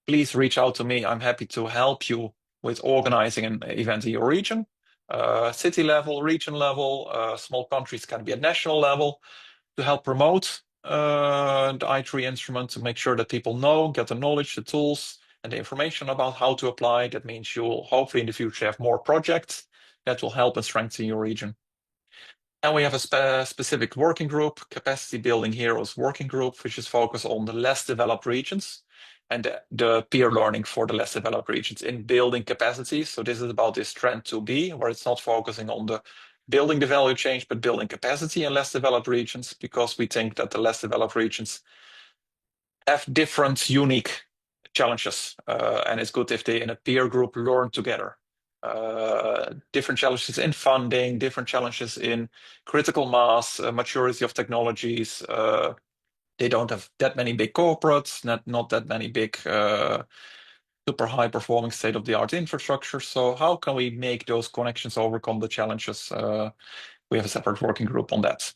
please reach out to me. I'm happy to help you with organizing an event in your region. City level, region level, small countries can be at national level to help promote the I3 instrument, to make sure that people know, get the knowledge, the tools, and the information about how to apply. That means you'll hopefully in the future have more projects that will help and strengthen your region. And we have a specific working group, Capacity Building Heroes working group, which is focused on the less developed regions and the peer learning for the less developed regions in building capacity. So this is about this trend to be, where it's not focusing on the building the value chain, but building capacity in less developed regions, because we think that the less developed regions have different, unique challenges. And it's good if they in a peer group learn together. Different challenges in funding, different challenges in critical mass, maturity of technologies. They don't have that many big corporates, not that many big super high performing state-of-the-art infrastructure. So how can we make those connections overcome the challenges? We have a separate working group on that.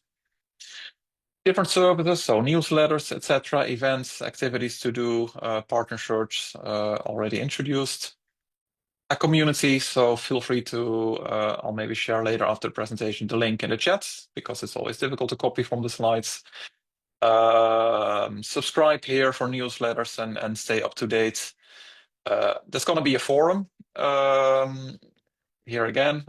Different services, so newsletters, etc., events, activities to do, partner search already introduced. A community, so feel free to, I'll maybe share later after the presentation the link in the chat, because it's always difficult to copy from the slides. Subscribe here for newsletters and stay up to date. There's going to be a forum here again,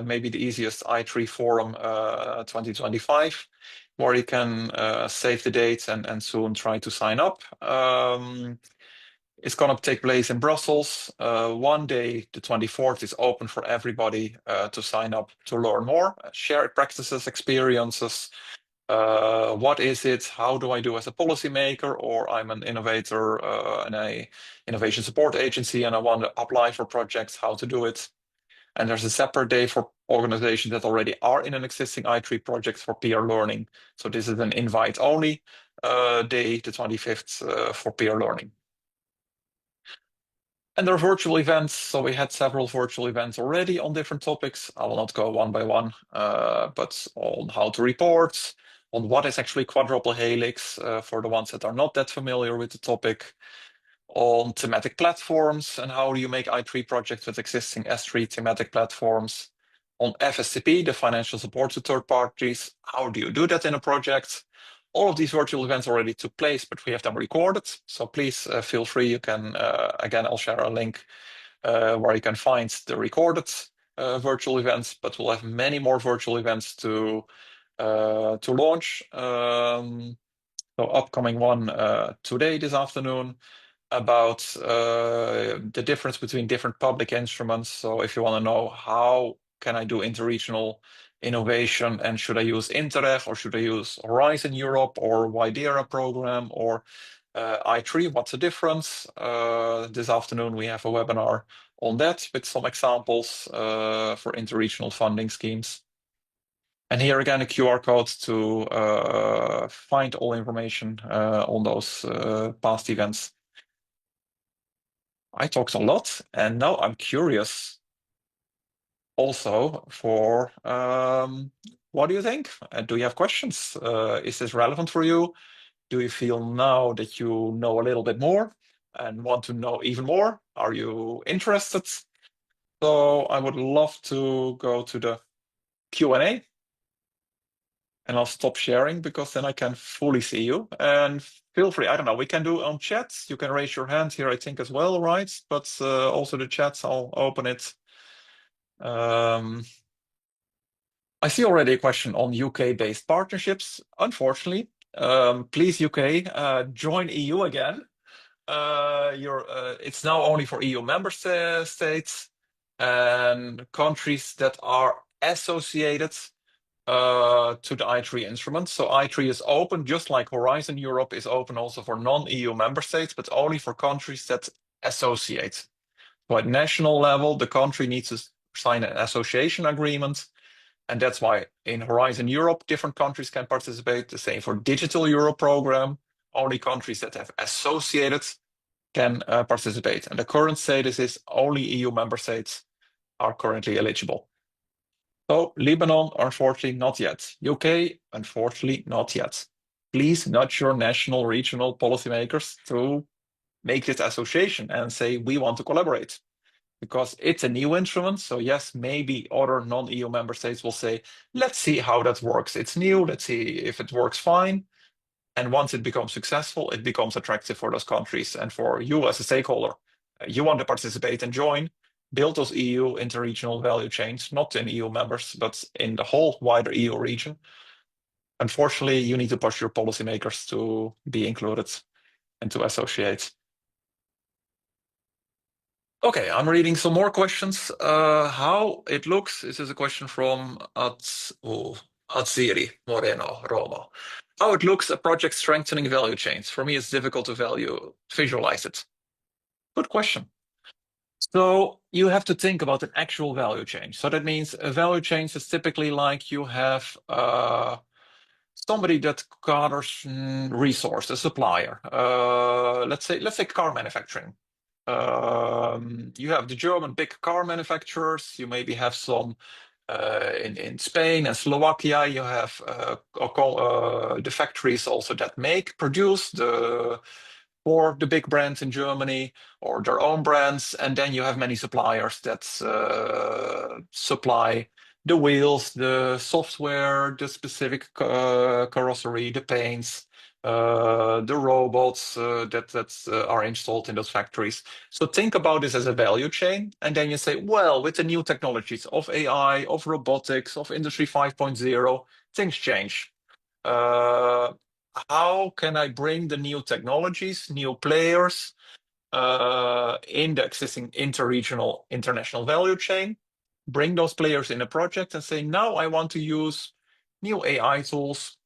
maybe the easiest I3 forum 2025, where you can save the dates and soon try to sign up. It's going to take place in Brussels. One day, the 24th, is open for everybody to sign up to learn more, share practices, experiences. What is it? How do I do as a policymaker? Or I'm an innovator in a innovation support agency and I want to apply for projects, how to do it. And there's a separate day for organizations that already are in an existing i3 project for peer learning. So this is an invite-only day, the 25th, for peer learning. And there are virtual events. So we had several virtual events already on different topics. I will not go one by one, but on how to report, on what is actually quadruple helix for the ones that are not that familiar with the topic, on thematic platforms and how do you make i3 projects with existing S3 thematic platforms, on FSCP, the financial support to third parties. How do you do that in a project? All of these virtual events already took place, but we have them recorded. So please feel free. You can, again, I'll share a link where you can find the recorded virtual events, but we'll have many more virtual events to launch. So upcoming one today, this afternoon, about the difference between different public instruments. So if you want to know how can I do interregional innovation and should I use Interreg or should I use Horizon Europe or Widera program or i3, what's the difference? This afternoon we have a webinar on that with some examples for interregional funding schemes. And here again, a QR code to find all information on those past events. I talked a lot, and now I'm curious also for what do you think? Do you have questions? Is this relevant for you? Do you feel now that you know a little bit more and want to know even more? Are you interested? So I would love to go to the Q&A. And I'll stop sharing because then I can fully see you. And feel free, I don't know, we can do on chat. You can raise your hand here, I think, as well, right? But also the chats, I'll open it. I see already a question on UK-based partnerships. Unfortunately, please UK, join EU again. It's now only for EU member states and countries that are associated to the i3 instrument. So i3 is open, just like Horizon Europe is open also for non-EU member states, but only for countries that associate. So at national level, the country needs to sign an association agreement. And that's why in Horizon Europe, different countries can participate. The same for Digital Europe program. Only countries that have associated can participate. And the current status is only EU member states are currently eligible. So Lebanon, unfortunately, not yet. UK, unfortunately, not yet. Please nudge your national, regional policymakers to make this association and say, we want to collaborate. Because it's a new instrument. So yes, maybe other non-EU member states will say, let's see how that works. It's new, let's see if it works fine. And once it becomes successful, it becomes attractive for those countries. And for you as a stakeholder, you want to participate and join, build those EU interregional value chains, not in EU members, but in the whole wider EU region. Unfortunately, you need to push your policymakers to be included and to associate. Okay, I'm reading some more questions. How it looks, this is a question from Atziri Moreno, Roma. How it looks, a project strengthening value chains. For me, it's difficult to visualize it. Good question. So you have to think about an actual value chain. So that means a value chain is typically like you have somebody that gathers resource, a supplier. Let's say car manufacturing. You have the German big car manufacturers. You maybe have some in Spain and Slovakia. You have the factories also that produce for the big brands in Germany or their own brands. And then you have many suppliers that supply the wheels, the software, the specific carrossery, the paints, the robots that are installed in those factories. So think about this as a value chain. And then you say, well, with the new technologies of AI, of robotics, of Industry 5.0, things change. How can I bring the new technologies, new players in the existing interregional international value chain, bring those players in a project and say, now I want to use new AI tools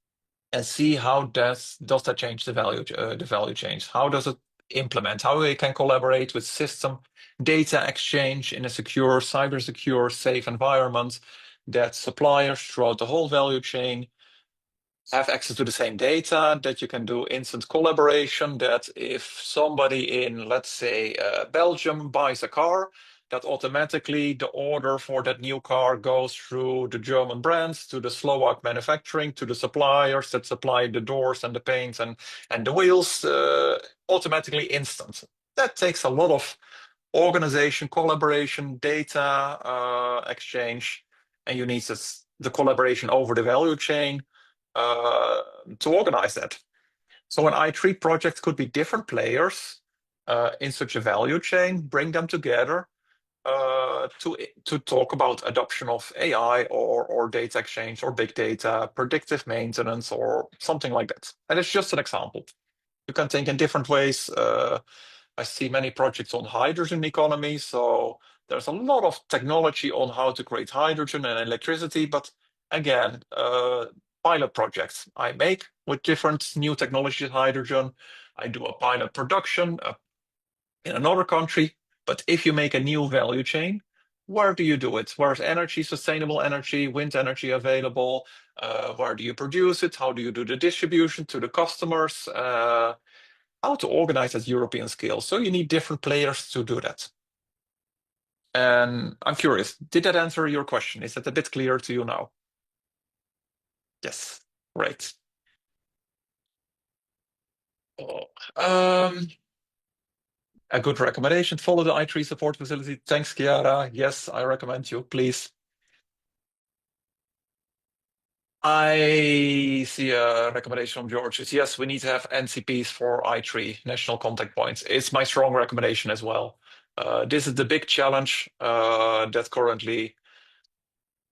and see how does that change the value chains? How does it implement? How they can collaborate with system data exchange in a secure, cyber secure, safe environment, that suppliers throughout the whole value chain have access to the same data, that you can do instant collaboration, that if somebody in, let's say, Belgium buys a car, that automatically the order for that new car goes through the German brands to the Slovak manufacturing, to the suppliers that supply the doors and the paints and the wheels, automatically instant. That takes a lot of organization, collaboration, data exchange, and you need the collaboration over the value chain to organize that. So an I3 project could be different players in such a value chain, bring them together to talk about adoption of AI or data exchange or big data, predictive maintenance, or something like that. And it's just an example. You can think in different ways. I see many projects on hydrogen economy, so there's a lot of technology on how to create hydrogen and electricity, but again, pilot projects I make with different new technologies, hydrogen. I do a pilot production in another country, but if you make a new value chain, where do you do it? Where's energy, sustainable energy, wind energy available? Where do you produce it? How do you do the distribution to the customers? How to organize at European scale. So you need different players to do that. And I'm curious, did that answer your question? Is that a bit clearer to you now? Yes, great. A good recommendation, follow the I3 support facility. Thanks, Chiara. Yes, I recommend you, please. I see a recommendation from George. Yes, we need to have NCPs for I3, national contact points. It's my strong recommendation as well. This is the big challenge that currently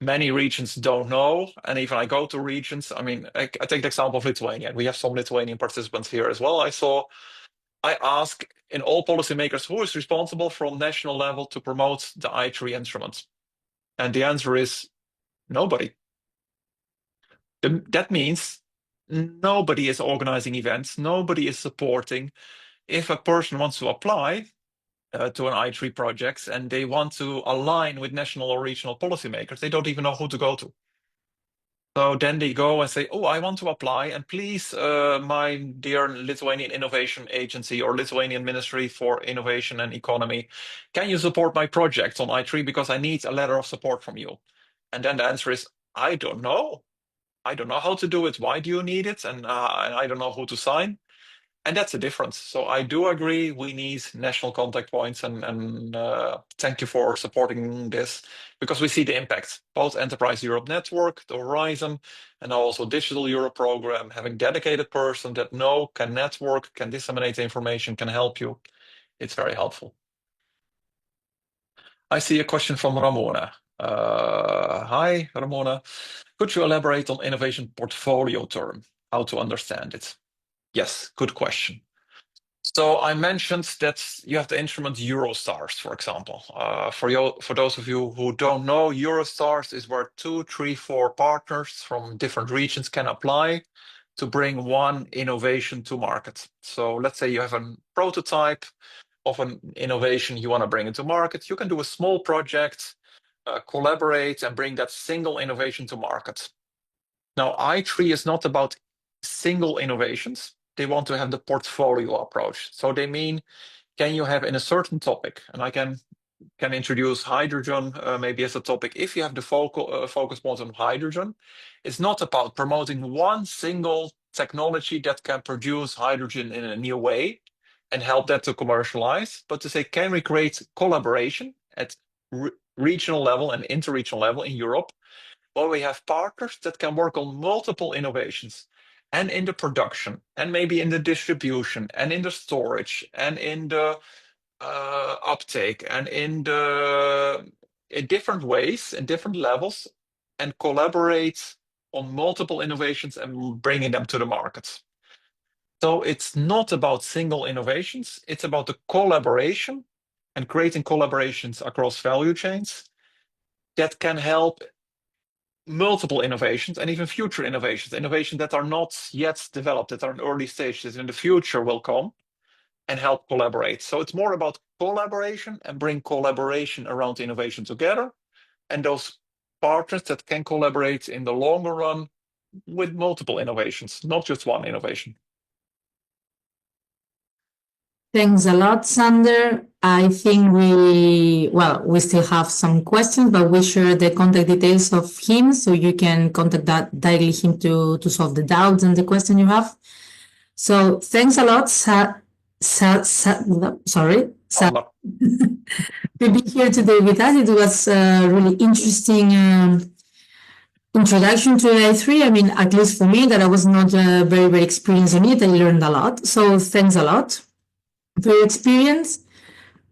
many regions don't know. And even I go to regions, I mean, I take the example of Lithuania. We have some Lithuanian participants here as well. I ask in all policymakers, who is responsible from national level to promote the I3 instruments? And the answer is nobody. That means nobody is organizing events, nobody is supporting. If a person wants to apply to an I3 project and they want to align with national or regional policymakers, they don't even know who to go to. So then they go and say, oh, I want to apply, and please, my dear Lithuanian Innovation Agency or Lithuanian Ministry for Innovation and Economy, can you support my project on I3 because I need a letter of support from you? And then the answer is, I don't know. I don't know how to do it. Why do you need it? And I don't know who to sign. And that's the difference. So I do agree we need national contact points, and thank you for supporting this, because we see the impact. Both Enterprise Europe Network, the Horizon, and also Digital Europe program, having dedicated person that can network, can disseminate information, can help you. It's very helpful. I see a question from Ramona. Hi, Ramona. Could you elaborate on innovation portfolio term? How to understand it? Yes, good question. So I mentioned that you have the instrument Eurostars, for example. For those of you who don't know, Eurostars is where 2, 3, 4 partners from different regions can apply to bring one innovation to market. So let's say you have a prototype of an innovation you want to bring into market. You can do a small project, collaborate, and bring that single innovation to market. Now, I3 is not about single innovations. They want to have the portfolio approach. So they mean, can you have in a certain topic, and I can introduce hydrogen maybe as a topic. If you have the focus point on hydrogen, it's not about promoting one single technology that can produce hydrogen in a new way and help that to commercialize, but to say, can we create collaboration at regional level and interregional level in Europe, where we have partners that can work on multiple innovations, and in the production, and maybe in the distribution, and in the storage, and in the uptake, and in different ways, in different levels, and collaborate on multiple innovations and bringing them to the market. So it's not about single innovations, it's about the collaboration and creating collaborations across value chains that can help multiple innovations and even future innovations that are not yet developed, that are in early stages, in the future will come and help collaborate. So it's more about collaboration and bring collaboration around innovation together, and those partners that can collaborate in the longer run with multiple innovations, not just one innovation. Thanks a lot, Sander. I think we still have some questions, but we share the contact details of him, so you can contact directly him to solve the doubts and the question you have. So thanks a lot, to be here today with us. It was a really interesting introduction to AI3. I mean, at least for me, that I was not very experienced in it. I learned a lot. So thanks a lot for your experience.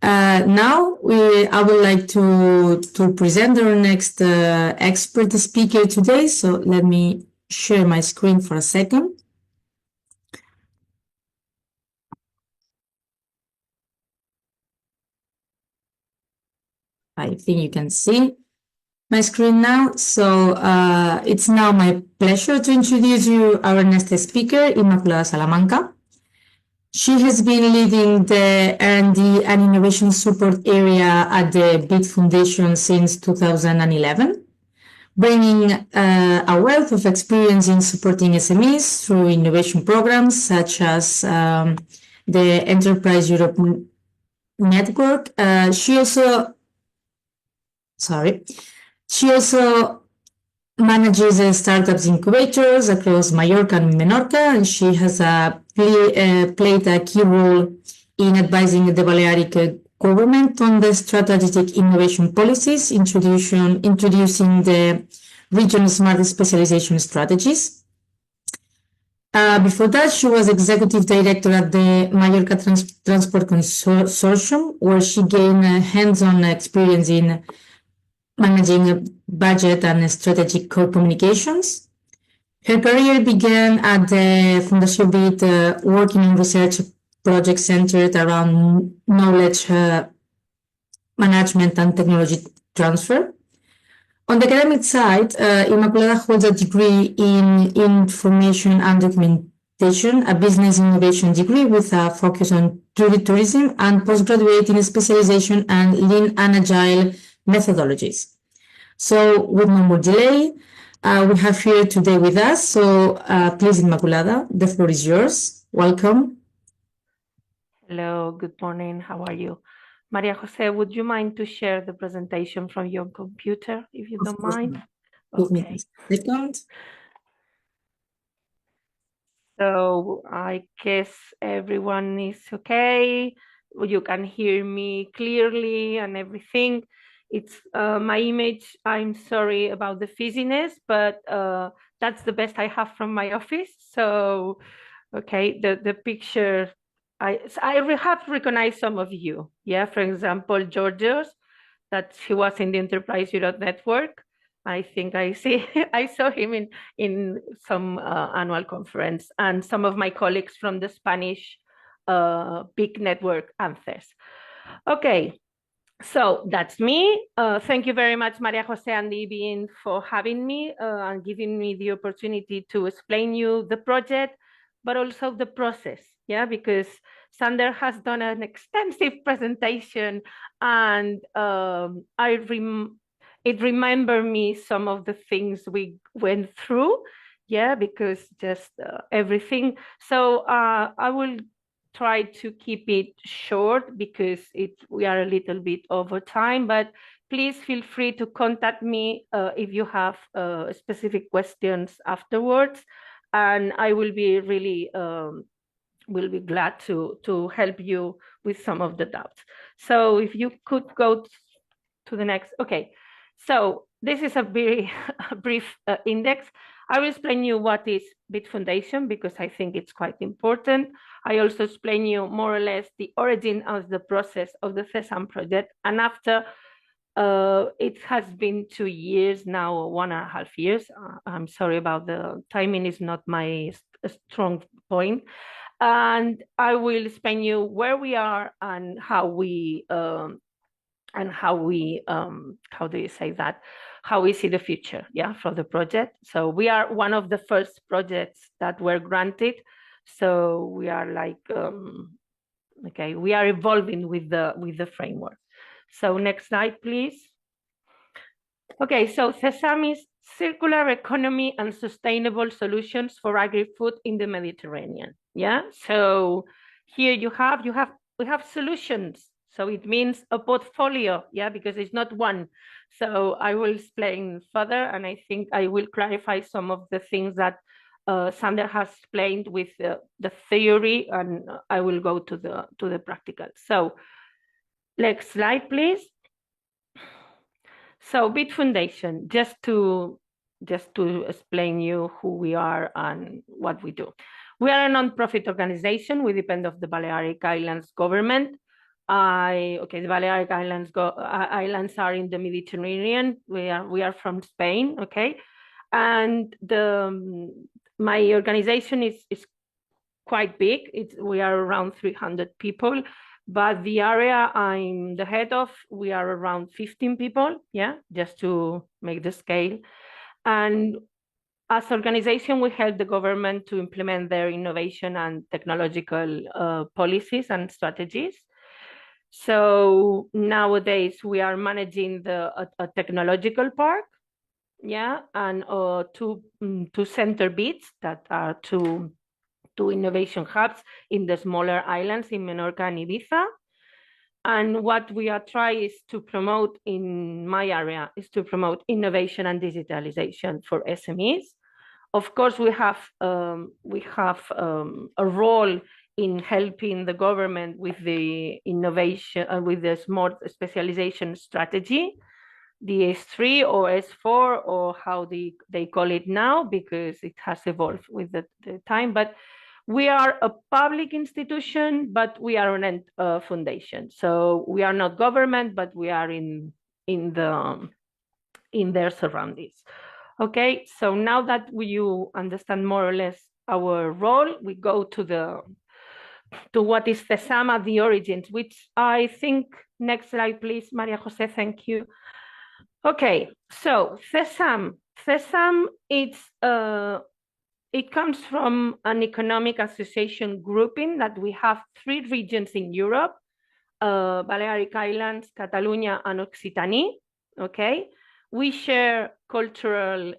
Now I would like to present our next expert speaker today. So let me share my screen for a second. I think you can see my screen now. So it's now my pleasure to introduce you our next speaker, Immaculada Salamanca. She has been leading the R&D and innovation support area at the BIT Foundation since 2011, bringing a wealth of experience in supporting SMEs through innovation programs such as the Enterprise Europe Network. She also manages startups incubators across Mallorca and Menorca, and she has played a key role in advising the Balearic government on the strategic innovation policies, introducing the regional smart specialization strategies. Before that, she was executive director at the Mallorca Transport Consortium, where she gained hands-on experience in managing budget and strategic communications. Her career began at the Fundació BIT, working in research projects centered around knowledge management and technology transfer. On the academic side, Immaculada holds a degree in information and documentation, a business innovation degree with a focus on tourism, and postgraduate in specialization and lean and agile methodologies. So with no more delay, we have here today with us. So please, Immaculada, the floor is yours. Welcome. Hello, good morning. How are you? Maria Jose, would you mind to share the presentation from your computer, if you don't mind? Give me a second. So I guess everyone is okay. You can hear me clearly and everything. It's my image. I'm sorry about the fizziness, but that's the best I have from my office. So, okay, the picture, I have recognized some of you. Yeah, for example, Georgios, that he was in the Enterprise Europe Network. I think I saw him in some annual conference, and some of my colleagues from the Spanish big network, ANCES. Okay, so that's me. Thank you very much, Maria Jose and Ibin, for having me and giving me the opportunity to explain you the project, but also the process. Yeah, because Sander has done an extensive presentation, and it remembered me some of the things we went through. Yeah, because just everything. So I will try to keep it short because we are a little bit over time, but please feel free to contact me if you have specific questions afterwards, and I will be really will be glad to help you with some of the doubts. So if you could go to the next. Okay, so this is a very brief index. I will explain you what is BIT Foundation because I think it's quite important. I also explain you more or less the origin of the process of the CESAM project. And after it has been 2 years now, 1.5 years. I'm sorry about the timing is not my strong point. And I will explain you where we are and how do you say that? How we see the future, yeah, for the project. So we are one of the first projects that were granted. So we are like, okay, we are evolving with the framework. So next slide, please. Okay, so CESAM is Circular Economy and Sustainable Solutions for Agri-Food in the Mediterranean. Yeah, so here we have solutions. So it means a portfolio, yeah, because it's not one. So I will explain further, and I think I will clarify some of the things that Sander has explained with the theory, and I will go to the practical. So next slide, please. So BIT Foundation, just to explain you who we are and what we do. We are a non-profit organization. We depend of the Balearic Islands government. The Balearic Islands islands are in the Mediterranean. We are from Spain, okay, and my organization is quite big. We are around 300 people. But the area I'm the head of, we are around 15 people, yeah, just to make the scale. And as organization, we help the government to implement their innovation and technological policies and strategies. So nowadays we are managing a technological park, yeah, and two center BITs that are two innovation hubs in the smaller islands in Menorca and Ibiza. And what we are trying is to promote in my area is to promote innovation and digitalization for SMEs. Of course, we have a role in helping the government with the innovation with the smart specialization strategy, the S3 or S4 or how they call it now, because it has evolved with the time. But we are a public institution, but we are a foundation. So we are not government, but we are in their surroundings. Okay, so now that you understand more or less our role, we go to what is CESAM at the origins, which I think, next slide, please, Maria Jose, thank you. Okay, so CESAM it comes from an economic association grouping that we have 3 regions in Europe, Balearic Islands, Catalonia, and Occitanie, okay? We share cultural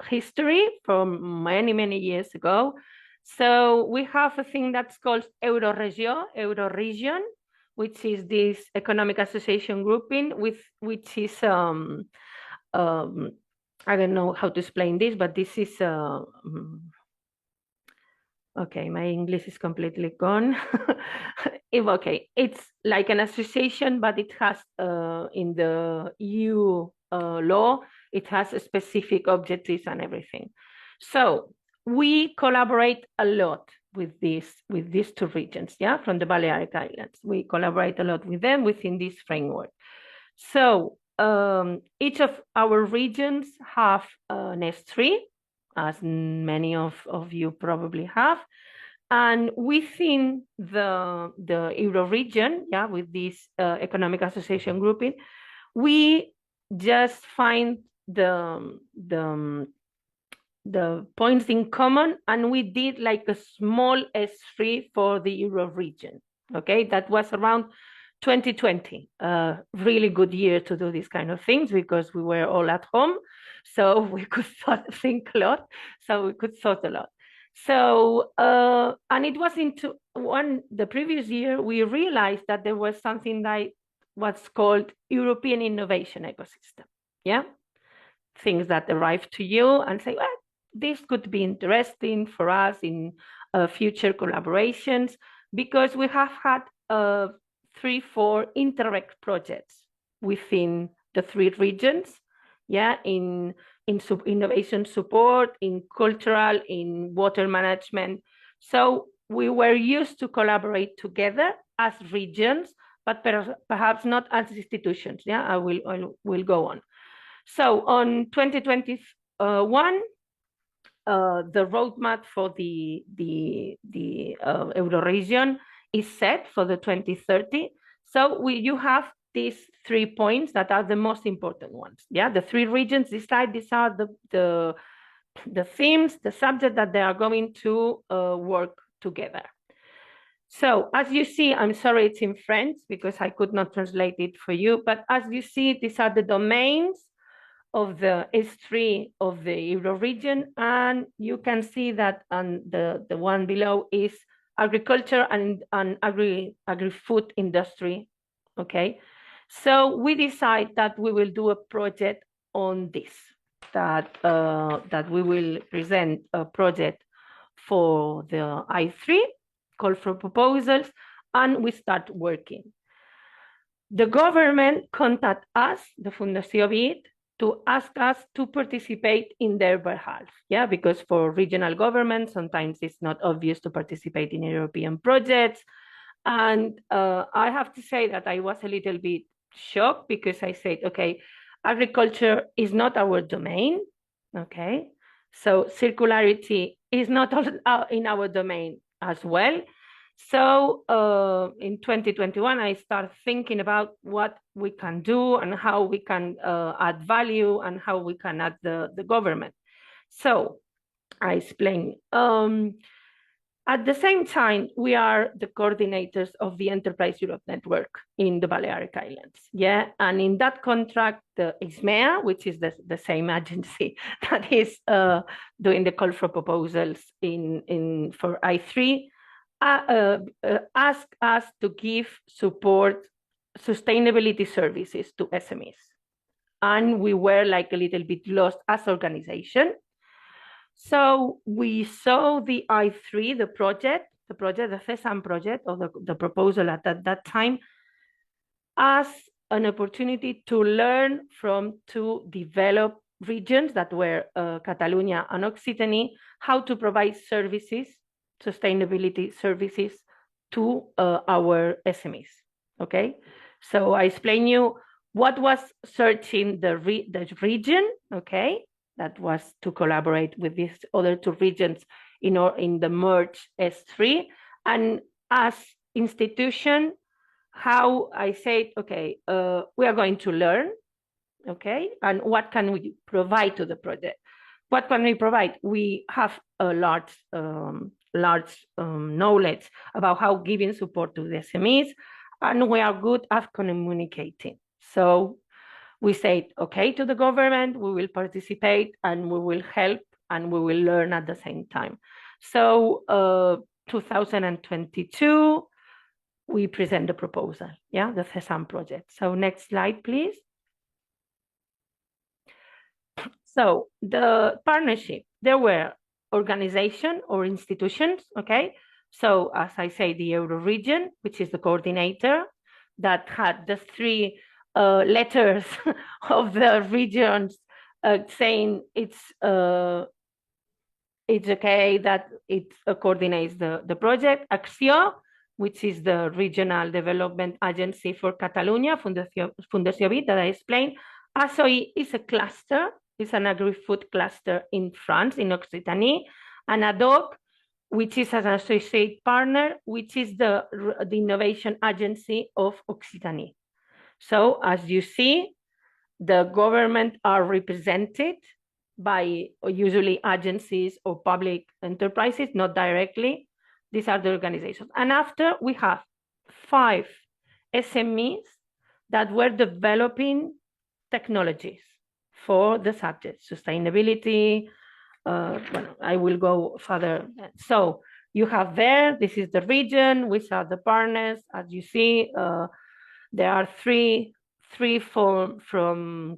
history from many, many years ago. So we have a thing that's called Euroregion, which is this economic association grouping, which is I don't know how to explain this, but this is okay, my English is completely gone. Okay, it's like an association, but it has in the EU law, it has specific objectives and everything. So we collaborate a lot with these 2 regions, yeah, from the Balearic Islands. We collaborate a lot with them within this framework. So each of our regions have an S3, as many of you probably have. And within the Euro region, yeah, with this economic association grouping, we just find the points in common, and we did like a small S3 for the Euro region. Okay, that was around 2020, a really good year to do these kind of things because we were all at home, so we could think a lot, so we could thought a lot. So, and it was the previous year, we realized that there was something like what's called European innovation ecosystem, yeah? Things that arrive to you and say, well, this could be interesting for us in future collaborations, because we have had 3-4 Interreg projects within the 3 regions, yeah, in innovation support, in cultural, in water management. So we were used to collaborate together as regions, but perhaps not as institutions. Yeah, I will go on. So on 2021, the roadmap for the Euroregion is set for the 2030. So you have these 3 points that are the most important ones. Yeah, the 3 regions decide these are the themes, the subject that they are going to work together. So as you see, I'm sorry it's in French because I could not translate it for you, but as you see, these are the domains of the S3 of the Euroregion, and you can see that the one below is agriculture and agri-food industry, okay? So we decide that we will do a project on this, that we will present a project for the I3, call for proposals, and we start working. The government contact us, the Fundació BIT, to ask us to participate in their behalf. Yeah, because for regional governments, sometimes it's not obvious to participate in European projects. And I have to say that I was a little bit shocked because I said, okay, agriculture is not our domain, okay? So circularity is not in our domain as well. So in 2021, I started thinking about what we can do and how we can add value and how we can add the government. So I explain. At the same time, we are the coordinators of the Enterprise Europe Network in the Balearic Islands. Yeah, and in that contract, the ISMEA, which is the same agency that is doing the call for proposals for I3, ask us to give support sustainability services to SMEs. And we were like a little bit lost as organization. So we saw the I3, the CESAM project, or the proposal at that time, as an opportunity to learn from 2 developed regions that were Catalonia and Occitanie, how to provide services, sustainability services to our SMEs, okay? So I explain you what was searching the region, okay? That was to collaborate with these other 2 regions in the merge S3. And as institution, how I said, okay, we are going to learn, okay? And what can we provide to the project? What can we provide? We have a large knowledge about how giving support to the SMEs, and we are good at communicating. So we said, okay, to the government, we will participate and we will help and we will learn at the same time. So 2022, we present the proposal, yeah, the CESAM project. So next slide, please. So the partnership, there were organizations or institutions, okay? So as I say, the Euroregion, which is the coordinator, that had the 3 letters of the regions saying it's okay that it coordinates the project. Acció, which is the regional development agency for Catalonia, Fundació BIT, that I explained. ASOI is a cluster, it's an agri-food cluster in France, in Occitanie, and ADOC, which is an associate partner, which is the innovation agency of Occitanie. So as you see, the government are represented by usually agencies or public enterprises, not directly. These are the organizations. And after, we have 5 SMEs that were developing technologies for the subject, sustainability. I will go further. So you have there, this is the region, which are the partners. As you see, there are 3 from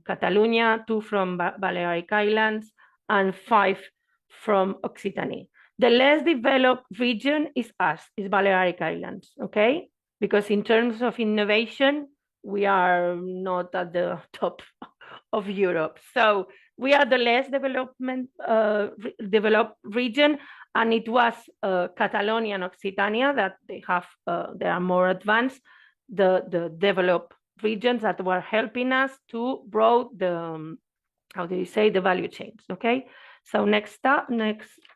Catalonia, 2 from Balearic Islands, and 5 from Occitanie. The less developed region is us, is Balearic Islands, okay? Because in terms of innovation, we are not at the top of Europe. So we are the less developed region, and it was Catalonia and Occitania that they are more advanced, the developed regions that were helping us to grow the, how do you say, the value chains, okay? So next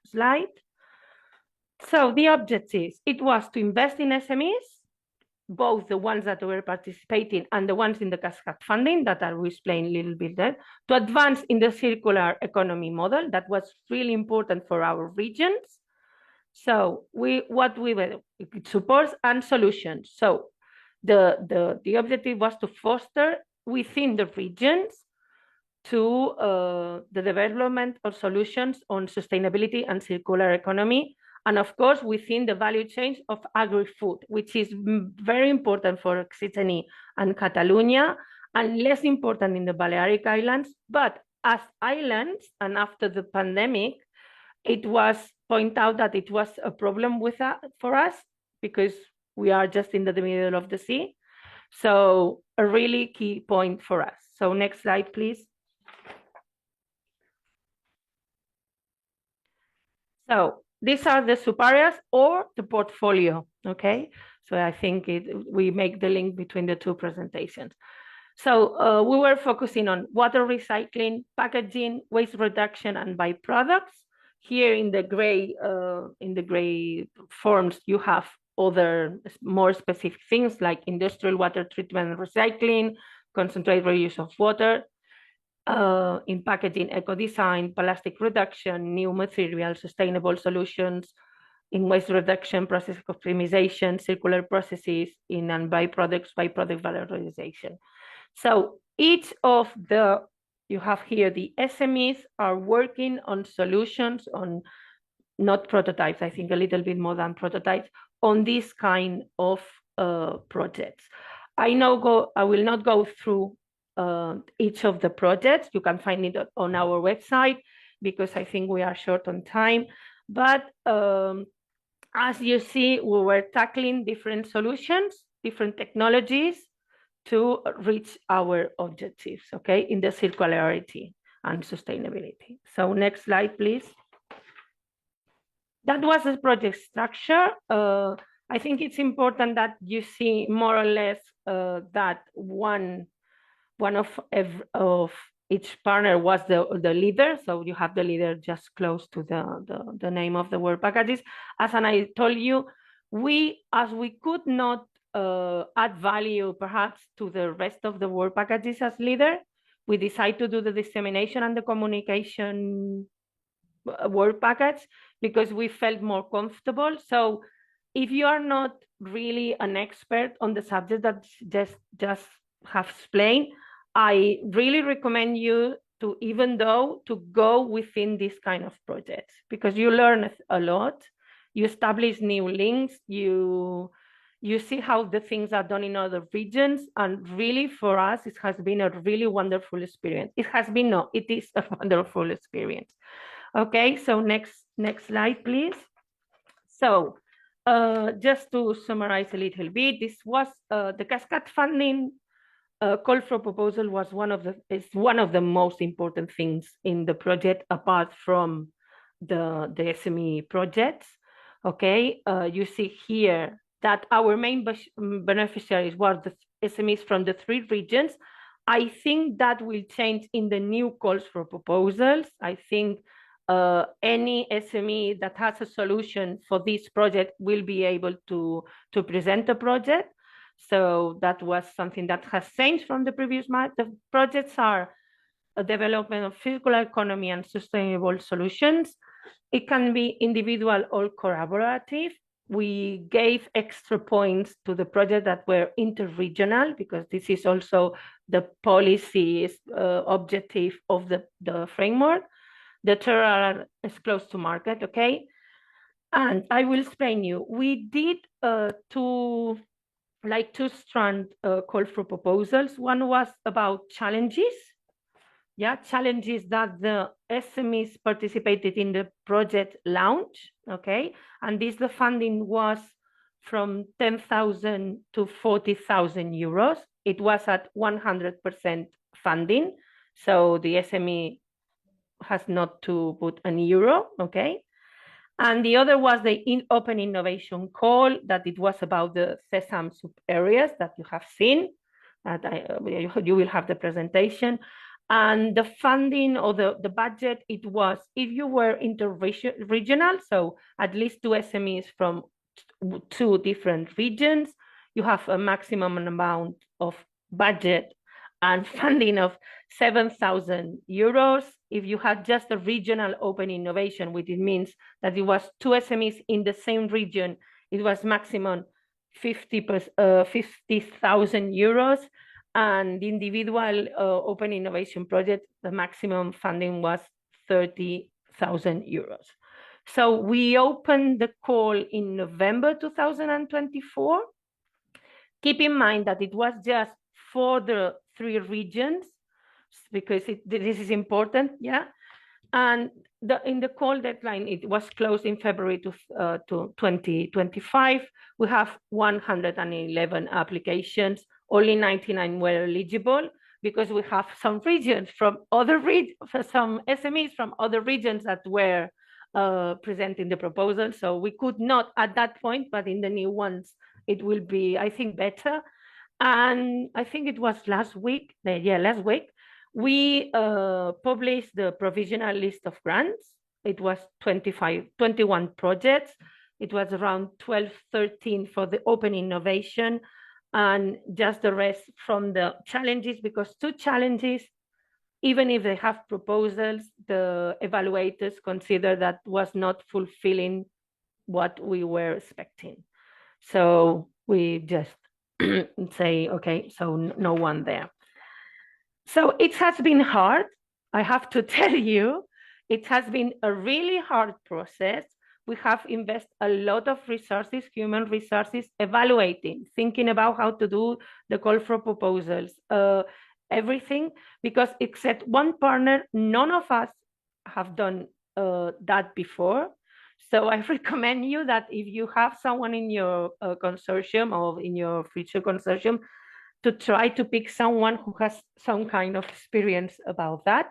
slide. So the objectives, it was to invest in SMEs, both the ones that were participating and the ones in the cascade funding that I will explain a little bit there, to advance in the circular economy model that was really important for our regions. So supports and solutions. So the objective was to foster within the regions to the development of solutions on sustainability and circular economy, and of course within the value chain of agri-food, which is very important for Occitania and Catalonia, and less important in the Balearic Islands. But as islands, and after the pandemic, it was pointed out that it was a problem for us because we are just in the middle of the sea. So a really key point for us. So next slide, please. So these are the sub-areas or the portfolio, okay? So I think we make the link between the two presentations. So we were focusing on water recycling, packaging, waste reduction, and byproducts. Here in the gray forms, you have other more specific things like industrial water treatment and recycling, concentrate reuse of water, in packaging, eco-design, plastic reduction, new materials, sustainable solutions, in waste reduction, process optimization, circular processes, in and byproduct valorization. So each of you have here the SMEs are working on solutions, on not prototypes, I think a little bit more than prototypes, on this kind of projects. I will not go through each of the projects. You can find it on our website because I think we are short on time. But as you see, we were tackling different solutions, different technologies to reach our objectives, okay, in the circularity and sustainability. So next slide, please. That was the project structure. I think it's important that you see more or less that one of each partner was the leader. So you have the leader just close to the name of the work packages. As I told you, as we could not add value perhaps to the rest of the work packages as leader, we decided to do the dissemination and the communication work package because we felt more comfortable. So if you are not really an expert on the subject that just have explained, I really recommend you to go within this kind of projects because you learn a lot, you establish new links, you see how the things are done in other regions, and really for us, it has been a really wonderful experience. It is a wonderful experience. Okay, so next slide, please. So just to summarize a little bit, this was the cascade funding call for proposal was one of the most important things in the project, apart from the SME projects. Okay, you see here that our main beneficiaries were the SMEs from the 3 regions. I think that will change in the new calls for proposals. I think any SME that has a solution for this project will be able to present a project. So that was something that has changed from the previous month. The projects are a development of circular economy and sustainable solutions. It can be individual or collaborative. We gave extra points to the projects that were interregional because this is also the policy objective of the framework. The third is close to market, okay? And I will explain you. We did two strand call for proposals. One was about challenges. Yeah, challenges that the SMEs participated in the project launch, okay? And the funding was from 10,000 to 40,000 euros. It was at 100% funding. So the SME has not to put an euro, okay? And the other was the open innovation call, that it was about the CESAM sub areas that you have seen. You will have the presentation. And the funding or the budget, it was, if you were interregional, so at least 2 SMEs from 2 different regions, you have a maximum amount of budget and funding of 7,000 euros. If you had just a regional open innovation, which it means that it was 2 SMEs in the same region, it was maximum 50,000 euros. And the individual open innovation project, the maximum funding was 30,000 euros. So we opened the call in November 2024. Keep in mind that it was just for the 3 regions, because this is important, yeah. And in the call deadline, it was closed in February to 2025. We have 111 applications. Only 99 were eligible, because we have some regions from other some SMEs from other regions that were presenting the proposal. So we could not at that point, but in the new ones, it will be, I think, better. And I think it was last week, we published the provisional list of grants. It was 21 projects. It was around 12, 13 for the open innovation, and just the rest from the challenges, because 2 challenges, even if they have proposals, the evaluators consider that was not fulfilling what we were expecting. So we just say, okay, so no one there. So it has been hard, I have to tell you. It has been a really hard process. We have invested a lot of resources, human resources, evaluating, thinking about how to do the call for proposals, everything, because except one partner, none of us have done that before. So I recommend you that if you have someone in your consortium or in your future consortium, to try to pick someone who has some kind of experience about that.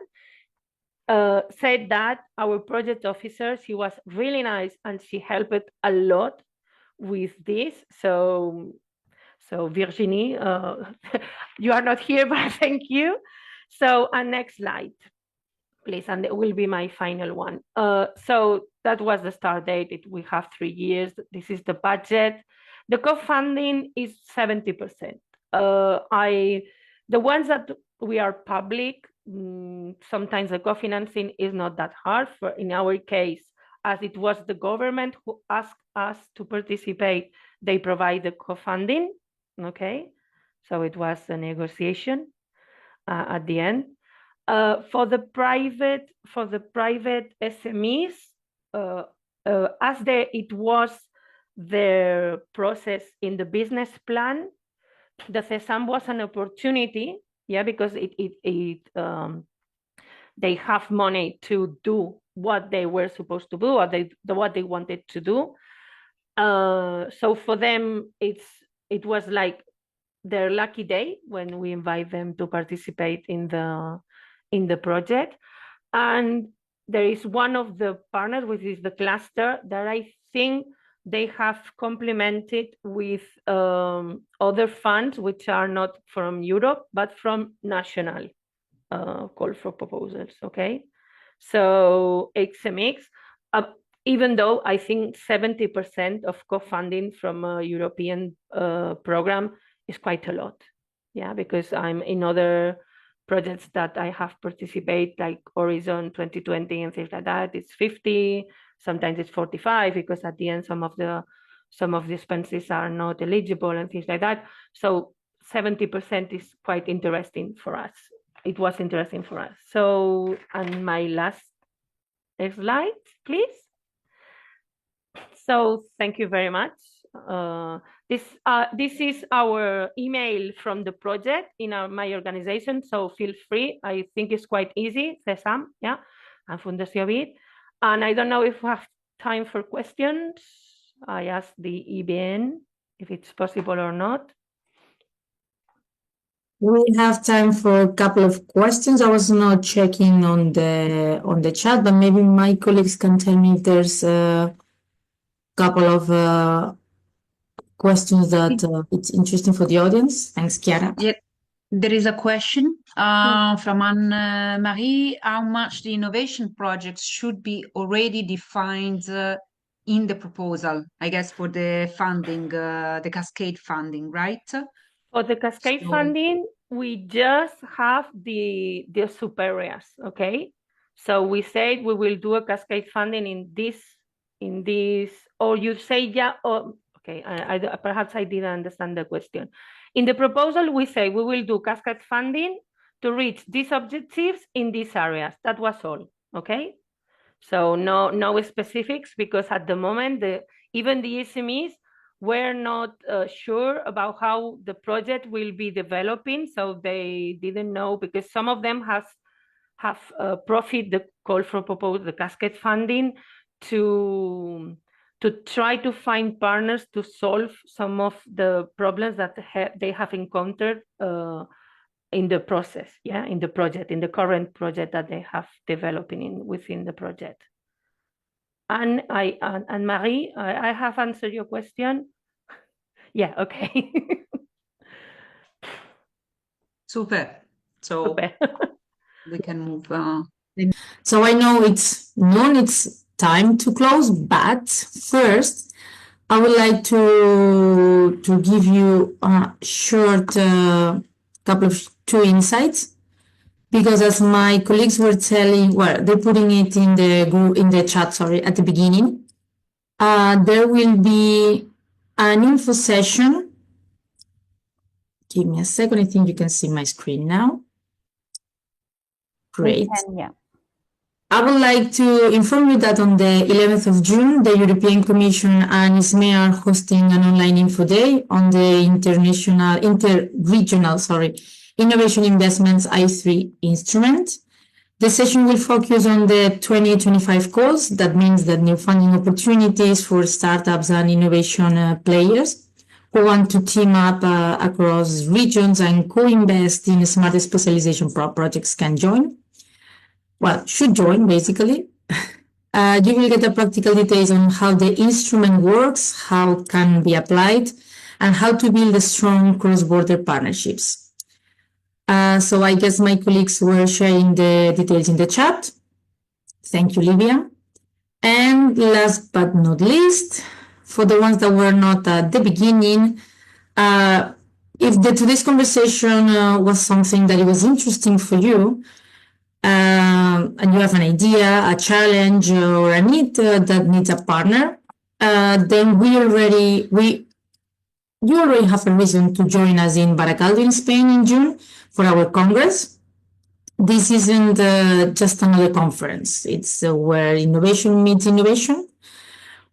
Said that our project officer, she was really nice, and she helped a lot with this. So Virginie, you are not here, but thank you. So next slide, please, and it will be my final one. So that was the start date. We have 3 years. This is the budget. The co-funding is 70%. The ones that we are public, sometimes the co-financing is not that hard. In our case, as it was the government who asked us to participate, they provide the co-funding. Okay, so it was a negotiation at the end. For the private SMEs, as it was their process in the business plan, the CESAM was an opportunity, yeah, because they have money to do what they were supposed to do, or what they wanted to do. So for them, it was like their lucky day when we invite them to participate in the project. And there is one of the partners, which is the cluster, that I think they have complemented with other funds which are not from Europe, but from national call for proposals, okay? So it's a mix, even though I think 70% of co-funding from a European program is quite a lot, yeah, because I'm in other projects that I have participated, like Horizon 2020 and things like that, it's 50, sometimes it's 45, because at the end some of the expenses are not eligible and things like that. So 70% is quite interesting for us. It was interesting for us. So, and my last slide, please. So thank you very much. This is our email from the project in my organization, so feel free. I think it's quite easy, CESAM, yeah, and Fundació BIT. And I don't know if we have time for questions. I asked the EBN if it's possible or not. We have time for a couple of questions. I was not checking on the chat, but maybe my colleagues can tell me if there's a couple of questions that it's interesting for the audience. Thanks, Chiara. There is a question from Anne-Marie. How much the innovation projects should be already defined in the proposal, I guess, for the funding, the cascade funding, right? For the cascade funding, we just have the sub areas, okay? So we said we will do a cascade funding in this, or you say, yeah, or, okay, perhaps I didn't understand the question. In the proposal, we say we will do cascade funding to reach these objectives in these areas. That was all, okay? So no specifics, because at the moment, even the SMEs were not sure about how the project will be developing. So they didn't know, because some of them have profit the call for proposal, the cascade funding, to try to find partners to solve some of the problems that they have encountered in the process, in the project, in the current project that they have developing within the project. And Marie, I have answered your question. Yeah, okay. Super. So Super. we can move. So I know it's noon, it's time to close, but first I would like to give you a short couple of two insights, because as my colleagues were telling, well, they're putting it in the group, in the chat, sorry, at the beginning. There will be an info session. Give me a second. I think you can see my screen now. Great. Yeah. I would like to inform you that on the 11th of June, the European Commission and ISME are hosting an online info day on the Interregional Innovation Investments I3 instrument. The session will focus on the 2025 goals. That means that new funding opportunities for startups and innovation players who want to team up across regions and co-invest in smart specialization projects can join. Well, should join, basically. You will get the practical details on how the instrument works, how it can be applied, and how to build strong cross-border partnerships. So I guess my colleagues were sharing the details in the chat. Thank you, Livia. And last but not least, for the ones that were not at the beginning, if today's conversation was something that it was interesting for you, and you have an idea, a challenge, or a need that needs a partner, then you already have a reason to join us in Baracaldo in Spain in June for our Congress. This isn't just another conference. It's where innovation meets innovation,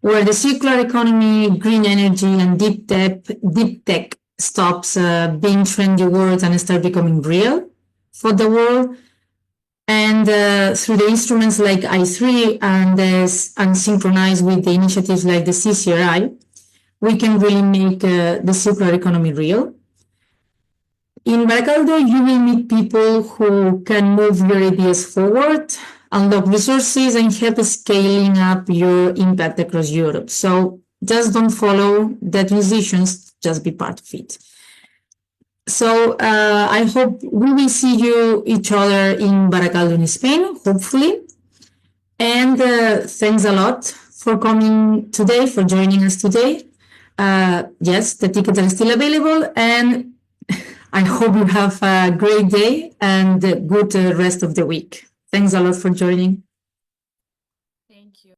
where the circular economy, green energy, and deep tech stops being trendy words and start becoming real for the world. And through the instruments like I3 and synchronized with the initiatives like the CCRI, we can really make the circular economy real. In Baracaldo, you will meet people who can move your ideas forward, unlock resources, and help scaling up your impact across Europe. So just don't follow the transitions, just be part of it. So I hope we will see each other in Baracaldo in Spain, hopefully. And thanks a lot for coming today, for joining us today. Yes, the tickets are still available, and I hope you have a great day and a good rest of the week. Thanks a lot for joining.